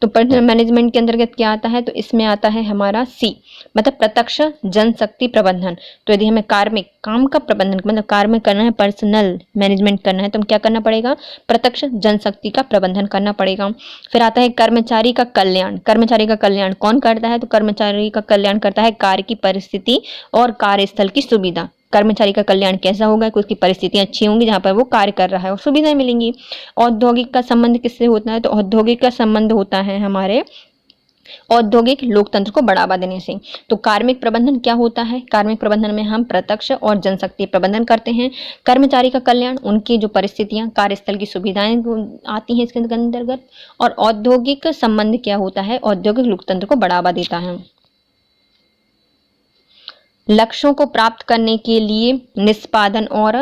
तो पर्सनल मैनेजमेंट के अंतर्गत क्या आता है? तो इसमें आता है हमारा C मतलब प्रत्यक्ष जनशक्ति प्रबंधन। तो यदि हमें कार्मिक काम का प्रबंधन मतलब कार्य करना है, पर्सनल मैनेजमेंट करना है, तो हम क्या करना पड़ेगा? प्रत्यक्ष जनशक्ति का प्रबंधन करना पड़ेगा। फिर आता है कर्मचारी का कल्याण। कर्मचारी का कल्याण कौन करता है? तो कर्मचारी का कल्याण करता है कार्य की परिस्थिति और कार्यस्थल की सुविधा। कर्मचारी का कल्याण कैसा होगा? कि उसकी परिस्थितियां अच्छी होंगी जहां पर वो कार्य कर रहा है और सुविधाएं मिलेंगी। औद्योगिक का संबंध किससे होता है? तो औद्योगिक का संबंध होता है हमारे औद्योगिक लोकतंत्र को बढ़ावा देने से। तो कार्मिक प्रबंधन क्या होता है? कार्मिक प्रबंधन में हम प्रत्यक्ष और जनशक्ति प्रबंधन करते हैं। कर्मचारी का कल्याण उनकी जो परिस्थितियां कार्यस्थल की सुविधाएं आती हैं इसके अंतर्गत। और औद्योगिक संबंध क्या होता है? औद्योगिक लोकतंत्र को बढ़ावा देता है। लक्ष्यों को प्राप्त करने के लिए निष्पादन और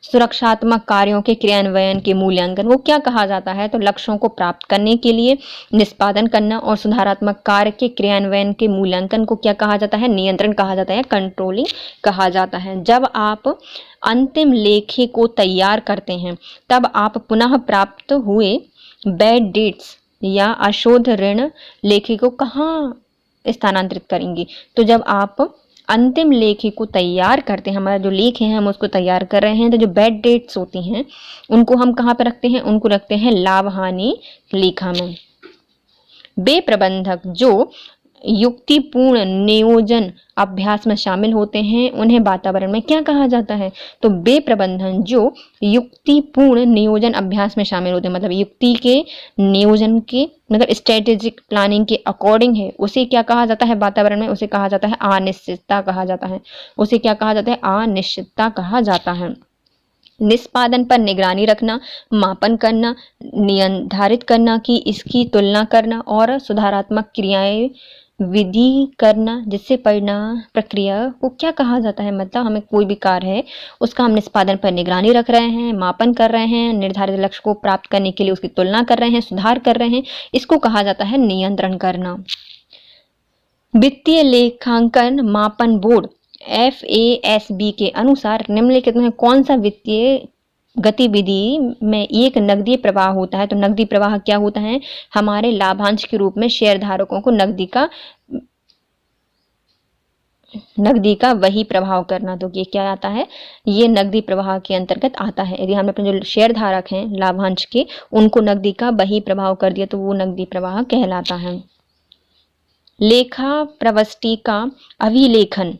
सुरक्षात्मक कार्यों के क्रियान्वयन के मूल्यांकन वो क्या कहा जाता है? तो लक्ष्यों को प्राप्त करने के लिए निष्पादन करना और सुधारात्मक कार्य के क्रियान्वयन के मूल्यांकन को क्या कहा जाता है? नियंत्रण कहा जाता है, कंट्रोलिंग कहा जाता है। जब आप अंतिम लेखे को तैयार करते हैं तब आप पुनः प्राप्त हुए बैड डेट्स या अशोध ऋण लेखे को कहाँ स्थानांतरित करेंगे? तो जब आप अंतिम लेखे को तैयार करते हैं, हमारा जो लेख है हम उसको तैयार कर रहे हैं, तो जो बैड डेट्स होती हैं उनको हम कहाँ पे रखते हैं? उनको रखते हैं लाभ हानि लेखा में। वे प्रबंधक जो युक्तिपूर्ण नियोजन अभ्यास में शामिल होते हैं उन्हें वातावरण में क्या कहा जाता है? तो वे प्रबंधन जो युक्तिपूर्ण नियोजन अभ्यास में शामिल होते हैं मतलब युक्ति के नियोजन के मतलब स्ट्रेटेजिक प्लानिंग के अकॉर्डिंग है, उसे क्या कहा जाता है? वातावरण में उसे कहा जाता है अनिश्चितता कहा जाता है। उसे क्या कहा जाता है? अनिश्चितता कहा जाता है। निष्पादन पर निगरानी रखना, मापन करना, निर्धारित करना कि इसकी तुलना करना और सुधारात्मक क्रियाएं विधि करना जिससे परिणाम प्रक्रिया को क्या कहा जाता है? मतलब हमें कोई भी कार्य है उसका हम निष्पादन पर निगरानी रख रहे हैं, मापन कर रहे हैं, निर्धारित लक्ष्य को प्राप्त करने के लिए उसकी तुलना कर रहे हैं, सुधार कर रहे हैं, इसको कहा जाता है नियंत्रण करना। वित्तीय लेखांकन मापन बोर्ड FASB के अनुसार निम्नलिखित में कौन सा वित्तीय गतिविधि में एक नकदी प्रवाह होता है? तो नकदी प्रवाह क्या होता है? हमारे लाभांश के रूप में शेयर धारकों को नकदी का नकदी का वही प्रभाव करना, तो ये क्या आता है, ये नकदी प्रवाह के अंतर्गत आता है। यदि हमने अपने जो शेयर धारक हैं लाभांश के, उनको नकदी का वही प्रभाव कर दिया तो वो नकदी प्रवाह कहलाता है। लेखा प्रवृष्टि का अभिलेखन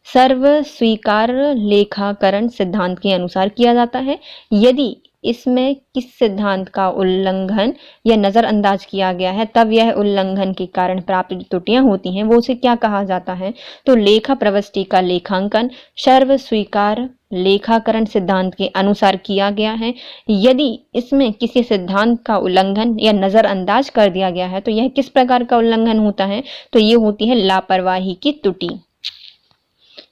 सर्व स्वीकार्य लेखाकरण सिद्धांत के अनुसार किया जाता है। यदि इसमें किस सिद्धांत का उल्लंघन या नजरअंदाज किया गया है, तब यह उल्लंघन के कारण प्राप्त जो त्रुटियां होती हैं वो उसे क्या कहा जाता है, तो लेखा प्रवृष्टि का लेखांकन सर्व स्वीकार्य लेखाकरण सिद्धांत के अनुसार किया गया है। यदि इसमें किसी सिद्धांत का उल्लंघन या नजरअंदाज कर दिया गया है, तो यह किस प्रकार का उल्लंघन होता है, तो ये होती है लापरवाही की त्रुटि।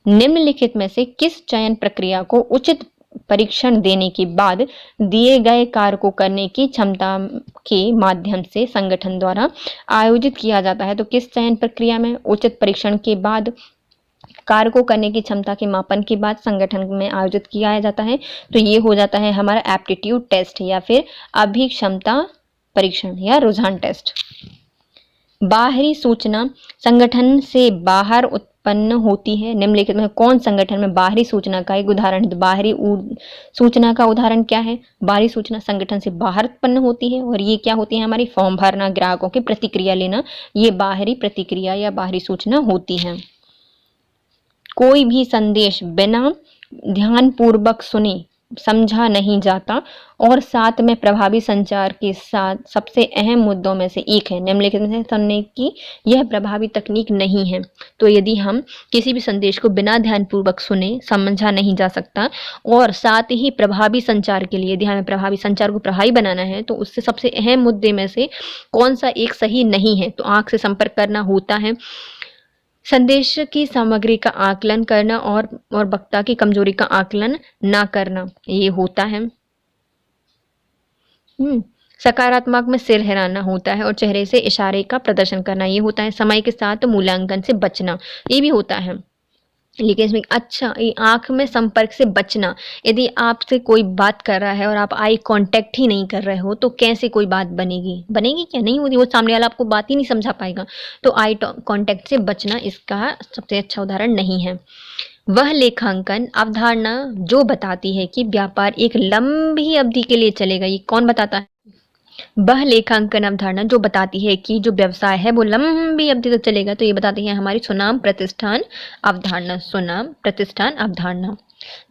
निम्नलिखित में से किस चयन प्रक्रिया को उचित परीक्षण देने के बाद दिए गए कार्य को करने की क्षमता के माध्यम से संगठन द्वारा आयोजित किया जाता है, तो किस चयन प्रक्रिया में उचित परीक्षण के बाद कार्य को करने की क्षमता के मापन के बाद संगठन में आयोजित किया जाता है, तो ये हो जाता है हमारा एप्टीट्यूड टेस्ट या फिर अभिक्षमता परीक्षण या रुझान टेस्ट। बाहरी सूचना संगठन से बाहर उत्पन्न होती है। निम्नलिखित में कौन संगठन में बाहरी सूचना का एक उदाहरण है, तो बाहरी सूचना का उदाहरण क्या है, बाहरी सूचना संगठन से बाहर उत्पन्न होती है और ये क्या होती है हमारी फॉर्म भरना, ग्राहकों की प्रतिक्रिया लेना, ये बाहरी प्रतिक्रिया या बाहरी सूचना होती है। कोई भी संदेश बिना ध्यानपूर्वक सुने समझा नहीं जाता और साथ में प्रभावी संचार के साथ सबसे अहम मुद्दों में से एक है। निम्नलिखित में सुनने की यह प्रभावी तकनीक नहीं है, तो यदि हम किसी भी संदेश को बिना ध्यानपूर्वक सुने समझा नहीं जा सकता और साथ ही प्रभावी संचार के लिए यदि हमें प्रभावी संचार को प्रभावी बनाना है, तो उससे सबसे अहम मुद्दे में से कौन सा एक सही नहीं है, तो आंख से संपर्क करना होता है, संदेश की सामग्री का आकलन करना और वक्ता की कमजोरी का आकलन ना करना, ये होता है। सकारात्मक में सिर हिलाना होता है और चेहरे से इशारे का प्रदर्शन करना, ये होता है। समय के साथ मूल्यांकन से बचना, ये भी होता है। लेकिन इसमें अच्छा, ये आंख में संपर्क से बचना, यदि आपसे कोई बात कर रहा है और आप आई कांटेक्ट ही नहीं कर रहे हो, तो कैसे कोई बात बनेगी क्या, नहीं होती, वो सामने वाला आपको बात ही नहीं समझा पाएगा। तो आई कांटेक्ट से बचना इसका सबसे अच्छा उदाहरण नहीं है। वह लेखांकन अवधारणा जो बताती है कि व्यापार एक लंबी अवधि के लिए चलेगा, ये कौन बताता है, वह लेखांकन अवधारणा जो बताती है कि जो व्यवसाय है वो लंबी अवधि तक चलेगा, तो ये बताती है हमारी सुनाम प्रतिष्ठान अवधारणा। सुनाम प्रतिष्ठान अवधारणा।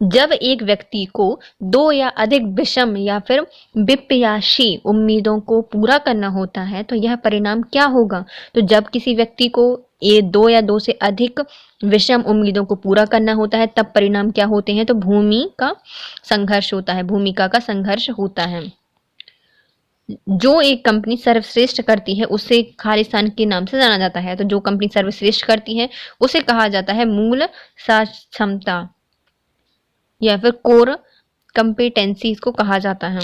जब एक व्यक्ति को दो या अधिक विषम या फिर विप्रयासी उम्मीदों को पूरा करना होता है, तो यह परिणाम क्या होगा, तो जब किसी व्यक्ति को ये दो या दो से अधिक विषम उम्मीदों को पूरा करना होता है, तब परिणाम क्या होते हैं, तो भूमिका का संघर्ष होता है। जो एक कंपनी सर्वश्रेष्ठ करती है उसे खालिस्तान के नाम से जाना जाता है, तो जो कंपनी सर्वश्रेष्ठ करती है उसे कहा जाता है मूल क्षमता या फिर कोर कंपिटेंसी इसको कहा जाता है।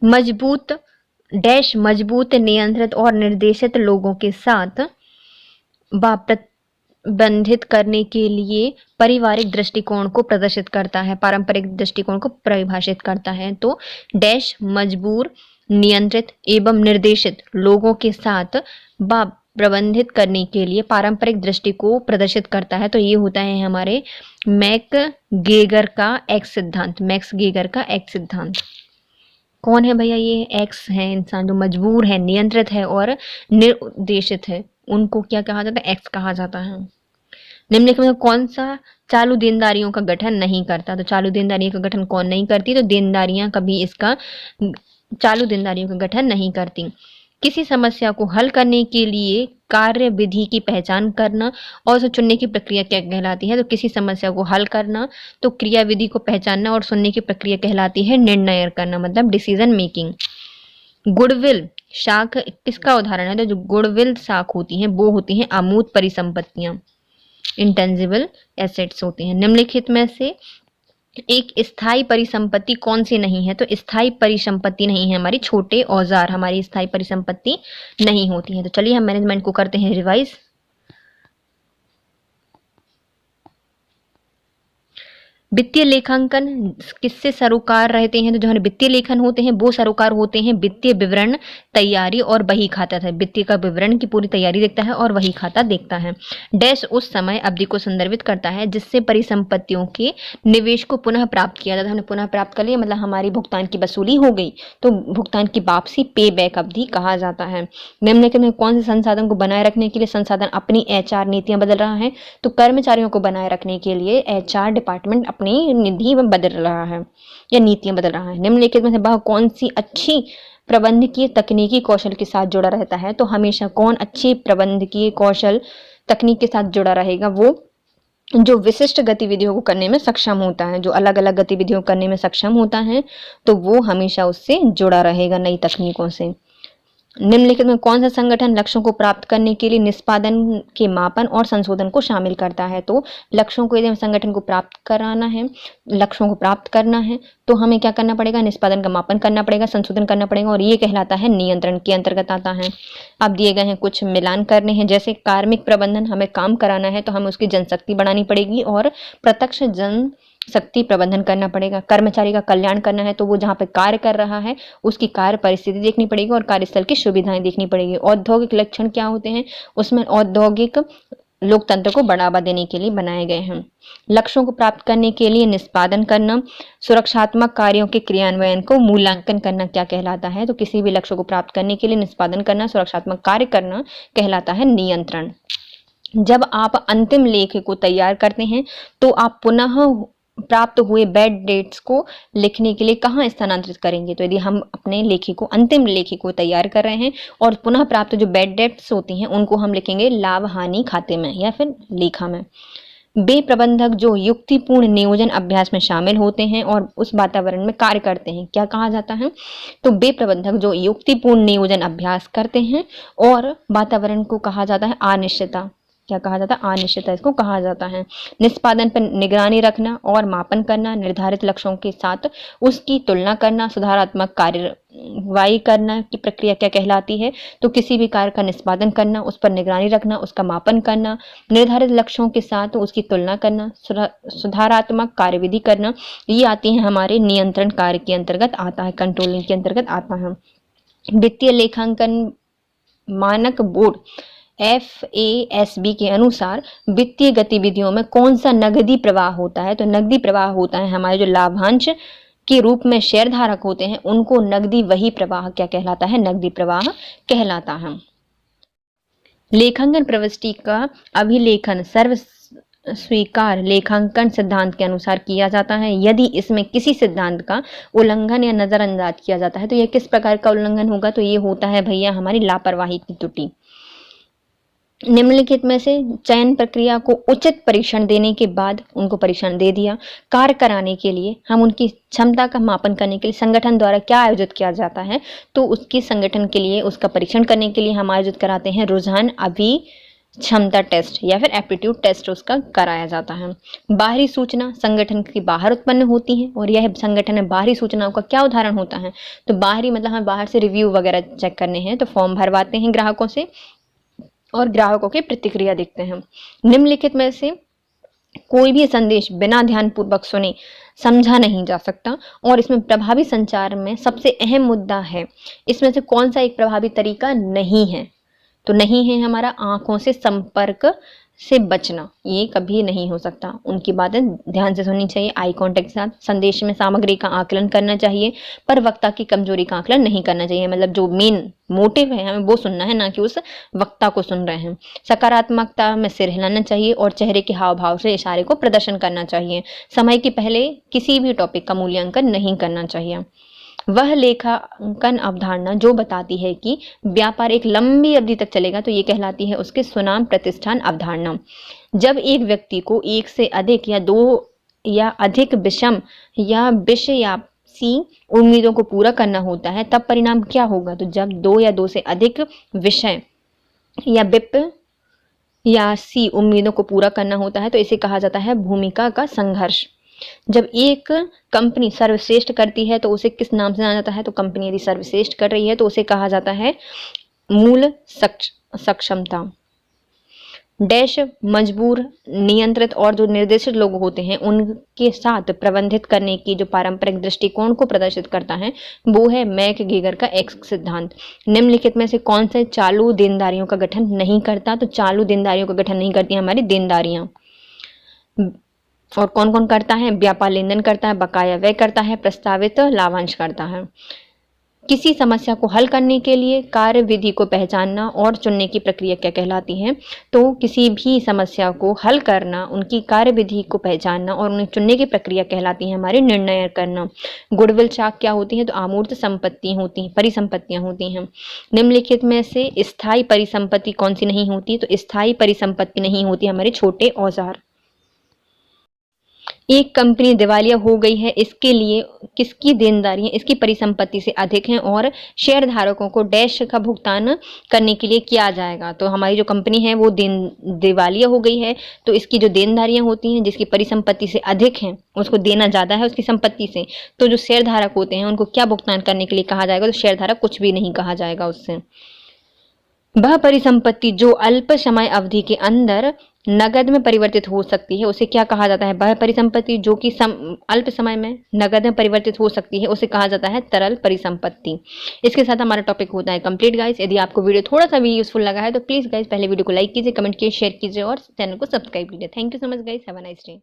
मजबूत नियंत्रित और निर्देशित लोगों के साथ प्रतिबंधित करने के लिए पारिवारिक दृष्टिकोण को प्रदर्शित करता है, पारंपरिक दृष्टिकोण को परिभाषित करता है। तो डैश मजबूर, नियंत्रित एवं निर्देशित लोगों के साथ प्रबंधित करने के लिए पारंपरिक दृष्टि को प्रदर्शित करता है, तो ये होता है हमारे मैकगेगर का एक्स सिद्धांत। कौन है भैया, ये एक्स है इंसान जो मजबूर है, नियंत्रित है और निर्देशित है, उनको क्या कहा जाता है, एक्स कहा जाता है। निम्नलिखित में कौन सा चालू देनदारियों का गठन नहीं करता, तो चालू देनदारियों का गठन कौन नहीं करती, तो देनदारियां कभी इसका चालू देनदारियों का गठन नहीं करती। किसी समस्या को हल करने के लिए कार्य विधि की पहचान करना और उसे चुनने की प्रक्रिया क्या कहलाती है, तो किसी समस्या को हल करना तो क्रिया विधि को पहचानना और सुनने की प्रक्रिया कहलाती है निर्णय करना, मतलब डिसीजन मेकिंग। गुडविल शाख किसका उदाहरण है, तो जो गुडविल शाख होती हैं वो होती हैं अमूर्त परिसंपत्तियां, इंटेंजिबल एसेट्स होते हैं। निम्नलिखित में से एक स्थायी परिसंपत्ति कौन सी नहीं है, तो स्थायी परिसंपत्ति नहीं है हमारी छोटे औजार, हमारी स्थायी परिसंपत्ति नहीं होती है। तो चलिए हम मैनेजमेंट को करते हैं रिवाइज। वित्तीय लेखांकन किससे सरोकार रहते हैं? तो जो हमारे वित्तीय लेखन होते हैं वो सरोकार होते हैं वित्तीय विवरण तैयारी और वही खाता था। वित्तीय का विवरण की पूरी तैयारी देखता है और वही खाता देखता है। डैश उस समय अवधि को संदर्भित करता है जिससे परिसंपत्तियों के निवेश को पुनः प्राप्त किया जाता है। हमने पुनः प्राप्त कर लिया मतलब हमारी भुगतान की वसूली हो गई, तो भुगतान की वापसी पे बैक अवधि कहा जाता है। निम्नलिखित में कौन से संसाधन को बनाए रखने के लिए संसाधन अपनी HR नीतियां बदल रहा है? तो कर्मचारियों को बनाए रखने के लिए HR डिपार्टमेंट अपनी निधि बदल रहा है या नीतियां बदल रहा है। निम्नलिखित में से वह कौन सी अच्छी प्रबंधकीय तकनीकी कौशल के साथ जुड़ा रहता है? तो हमेशा कौन अच्छी प्रबंधकीय कौशल तकनीक के साथ जुड़ा रहेगा? वो जो विशिष्ट गतिविधियों को करने में सक्षम होता है, जो अलग अलग गतिविधियों करने में सक्षम होता है, तो वो हमेशा उससे जुड़ा रहेगा नई तकनीकों से। निम्नलिखित में कौन सा संगठन लक्ष्यों को प्राप्त करने के लिए निष्पादन के मापन और संशोधन को शामिल करता है? तो लक्ष्यों को यदि संगठन को प्राप्त कराना है, लक्ष्यों को प्राप्त करना है, तो हमें क्या करना पड़ेगा? निष्पादन का मापन करना पड़ेगा, संशोधन करना पड़ेगा, और ये कहलाता है नियंत्रण के अंतर्गत आता है। अब दिए गए हैं कुछ मिलान करने हैं, जैसे कार्मिक प्रबंधन, हमें काम कराना है तो हमें उसकी जनशक्ति बढ़ानी पड़ेगी और प्रत्यक्ष जन शक्ति प्रबंधन करना पड़ेगा। कर्मचारी का कल्याण करना है तो वो जहाँ पे कार्य कर रहा है उसकी कार्य परिस्थिति देखनी पड़ेगी और कार्यस्थल की सुविधाएं देखनी पड़ेगी। औद्योगिक लक्षण क्या होते हैं? उसमें औद्योगिक लोकतंत्र को बढ़ावा देने के लिए बनाए गए हैं। लक्ष्यों को प्राप्त करने के लिए निष्पादन करना, सुरक्षात्मक कार्यों के क्रियान्वयन को मूल्यांकन करना क्या कहलाता है? तो किसी भी लक्ष्य को प्राप्त करने के लिए निष्पादन करना, सुरक्षात्मक कार्य करना कहलाता है नियंत्रण। जब आप अंतिम लेख को तैयार करते हैं तो आप पुनः प्राप्त हुए बैड डेट्स को लिखने के लिए कहाँ स्थानांतरित करेंगे? तो यदि हम अपने लेखी को अंतिम लेखी को तैयार कर रहे हैं और पुनः प्राप्त जो बैड डेट्स होती हैं उनको हम लिखेंगे लाभ हानि खाते में या फिर लेखा में। वे प्रबंधक जो युक्तिपूर्ण नियोजन अभ्यास में शामिल होते हैं और उस वातावरण में कार्य करते हैं, क्या कहा जाता है? तो वे प्रबंधक जो युक्तिपूर्ण नियोजन अभ्यास करते हैं और वातावरण को कहा जाता है अनिश्चितता। क्या कहा जाता है? अनिश्चितता इसको कहा जाता है। निष्पादन पर निगरानी रखना और मापन करना, निर्धारित लक्ष्यों के साथ उसकी तुलना करना, सुधारात्मक कार्यवाही करना की प्रक्रिया क्या कहलाती है? तो किसी भी कार्य का निष्पादन करना, उस पर निगरानी रखना, उसका मापन करना, निर्धारित लक्ष्यों के साथ उसकी तुलना करना, सुधारात्मक कार्यविधि करना, ये आती है हमारे नियंत्रण कार्य के अंतर्गत आता है, कंट्रोलिंग के अंतर्गत आता है। वित्तीय लेखांकन मानक बोर्ड FASB के अनुसार वित्तीय गतिविधियों में कौन सा नगदी प्रवाह होता है? तो नगदी प्रवाह होता है हमारे जो लाभांश के रूप में शेयर धारक होते हैं उनको नगदी वही प्रवाह क्या कहलाता है? नगदी प्रवाह कहलाता है। लेखांकन प्रविष्टि का अभिलेखन सर्व स्वीकार लेखांकन सिद्धांत के अनुसार किया जाता है। यदि इसमें किसी सिद्धांत का उल्लंघन या नजरअंदाज किया जाता है तो यह किस प्रकार का उल्लंघन होगा? तो ये होता है भैया हमारी लापरवाही की त्रुटि। निम्नलिखित में से चयन प्रक्रिया को उचित परीक्षण देने के बाद उनको परीक्षण दे दिया, कार्य कराने के लिए हम उनकी क्षमता का मापन करने के लिए संगठन द्वारा क्या आयोजित किया जाता है? तो उसके संगठन के लिए उसका परीक्षण करने के लिए हम आयोजित कराते हैं रुझान क्षमता टेस्ट या फिर एप्टीट्यूड टेस्ट उसका कराया जाता है। बाहरी सूचना संगठन के बाहर उत्पन्न होती है और यह संगठन में बाहरी सूचनाओं का क्या उदाहरण होता है? तो बाहरी मतलब हम बाहर से रिव्यू वगैरह चेक करने हैं तो फॉर्म भरवाते हैं ग्राहकों से और ग्राहकों की प्रतिक्रिया देखते हैं। निम्नलिखित में से कोई भी संदेश बिना ध्यानपूर्वक सुने समझा नहीं जा सकता और इसमें प्रभावी संचार में सबसे अहम मुद्दा है, इसमें से कौन सा एक प्रभावी तरीका नहीं है? तो नहीं है हमारा आंखों से संपर्क से बचना, ये कभी नहीं हो सकता। उनकी बातें ध्यान से सुननी चाहिए, आई कांटेक्ट के साथ। संदेश में सामग्री का आकलन करना चाहिए पर वक्ता की कमजोरी का आकलन नहीं करना चाहिए, मतलब जो मेन मोटिव है हमें वो सुनना है, ना कि उस वक्ता को सुन रहे हैं। सकारात्मकता में सिर हिलाना चाहिए और चेहरे के हाव भाव से इशारे को प्रदर्शन करना चाहिए। समय के पहले किसी भी टॉपिक का मूल्यांकन नहीं करना चाहिए। वह लेखांकन अवधारणा जो बताती है कि व्यापार एक लंबी अवधि तक चलेगा तो ये कहलाती है उसके सुनाम प्रतिष्ठान अवधारणा। जब एक व्यक्ति को एक से अधिक या दो या अधिक विषम या विषयासी उम्मीदों को पूरा करना होता है तब परिणाम क्या होगा? तो जब दो या दो से अधिक विषय या विप या सी उम्मीदों को पूरा करना होता है तो इसे कहा जाता है भूमिका का संघर्ष। जब एक कंपनी सर्वश्रेष्ठ करती है तो उसे किस नाम से जाना जाता है? तो कंपनी यदि सर्वश्रेष्ठ कर रही है तो उसे कहा जाता है मूल सक्षमता। डैश मजबूर, नियंत्रित और जो निर्देशित लोग होते हैं उनके साथ प्रबंधित करने की जो पारंपरिक दृष्टिकोण को प्रदर्शित करता है वो है मैकगीगर का एक्स सिद्धांत। निम्नलिखित में से कौन से चालू देनदारियों का गठन नहीं करता? तो चालू देनदारियों का गठन नहीं करती हमारी देनदारियां। और कौन कौन करता है? व्यापार लेनदेन करता है, बकाया व्यय करता है, प्रस्तावित लाभांश करता है। किसी समस्या को हल करने के लिए कार्य विधि को पहचानना और चुनने की प्रक्रिया क्या कहलाती है? तो किसी भी समस्या को हल करना, उनकी कार्य विधि को पहचानना और उन्हें चुनने की प्रक्रिया कहलाती है हमारे निर्णय करना। गुडविल चार्ट क्या होती है? तो अमूर्त संपत्ति होती हैं, परिसंपत्तियां होती हैं। निम्नलिखित में से स्थायी परिसंपत्ति कौन सी नहीं होती? तो स्थायी परिसंपत्ति नहीं होती हमारे छोटे औजार। एक कंपनी दिवालिया हो गई है, इसके लिए किसकी देनदारियां इसकी परिसंपत्ति से अधिक हैं और शेयर धारकों को डैश का भुगतान करने के लिए किया जाएगा। तो हमारी जो कंपनी है वो दिवालिया हो गई है, तो इसकी जो देनदारियां होती हैं जिसकी परिसंपत्ति से अधिक हैं, उसको देना ज्यादा है उसकी संपत्ति से, तो जो शेयर धारक होते हैं उनको क्या भुगतान करने के लिए कहा जाएगा? तो शेयर धारक कुछ भी नहीं कहा जाएगा उससे। वह परिसंपत्ति जो अल्प समय अवधि के अंदर नगद में परिवर्तित हो सकती है उसे क्या कहा जाता है? वह परिसंपत्ति जो कि अल्प समय में नगद में परिवर्तित हो सकती है उसे कहा जाता है तरल परिसंपत्ति। इसके साथ हमारा टॉपिक होता है कंप्लीट गाइस। यदि आपको वीडियो थोड़ा सा भी यूजफुल लगा है तो प्लीज गाइस पहले वीडियो को लाइक कीजिए, कमेंट कीजिए, शेयर कीजिए और चैनल को सब्सक्राइब कीजिए। Thank you so much guys, have a nice day.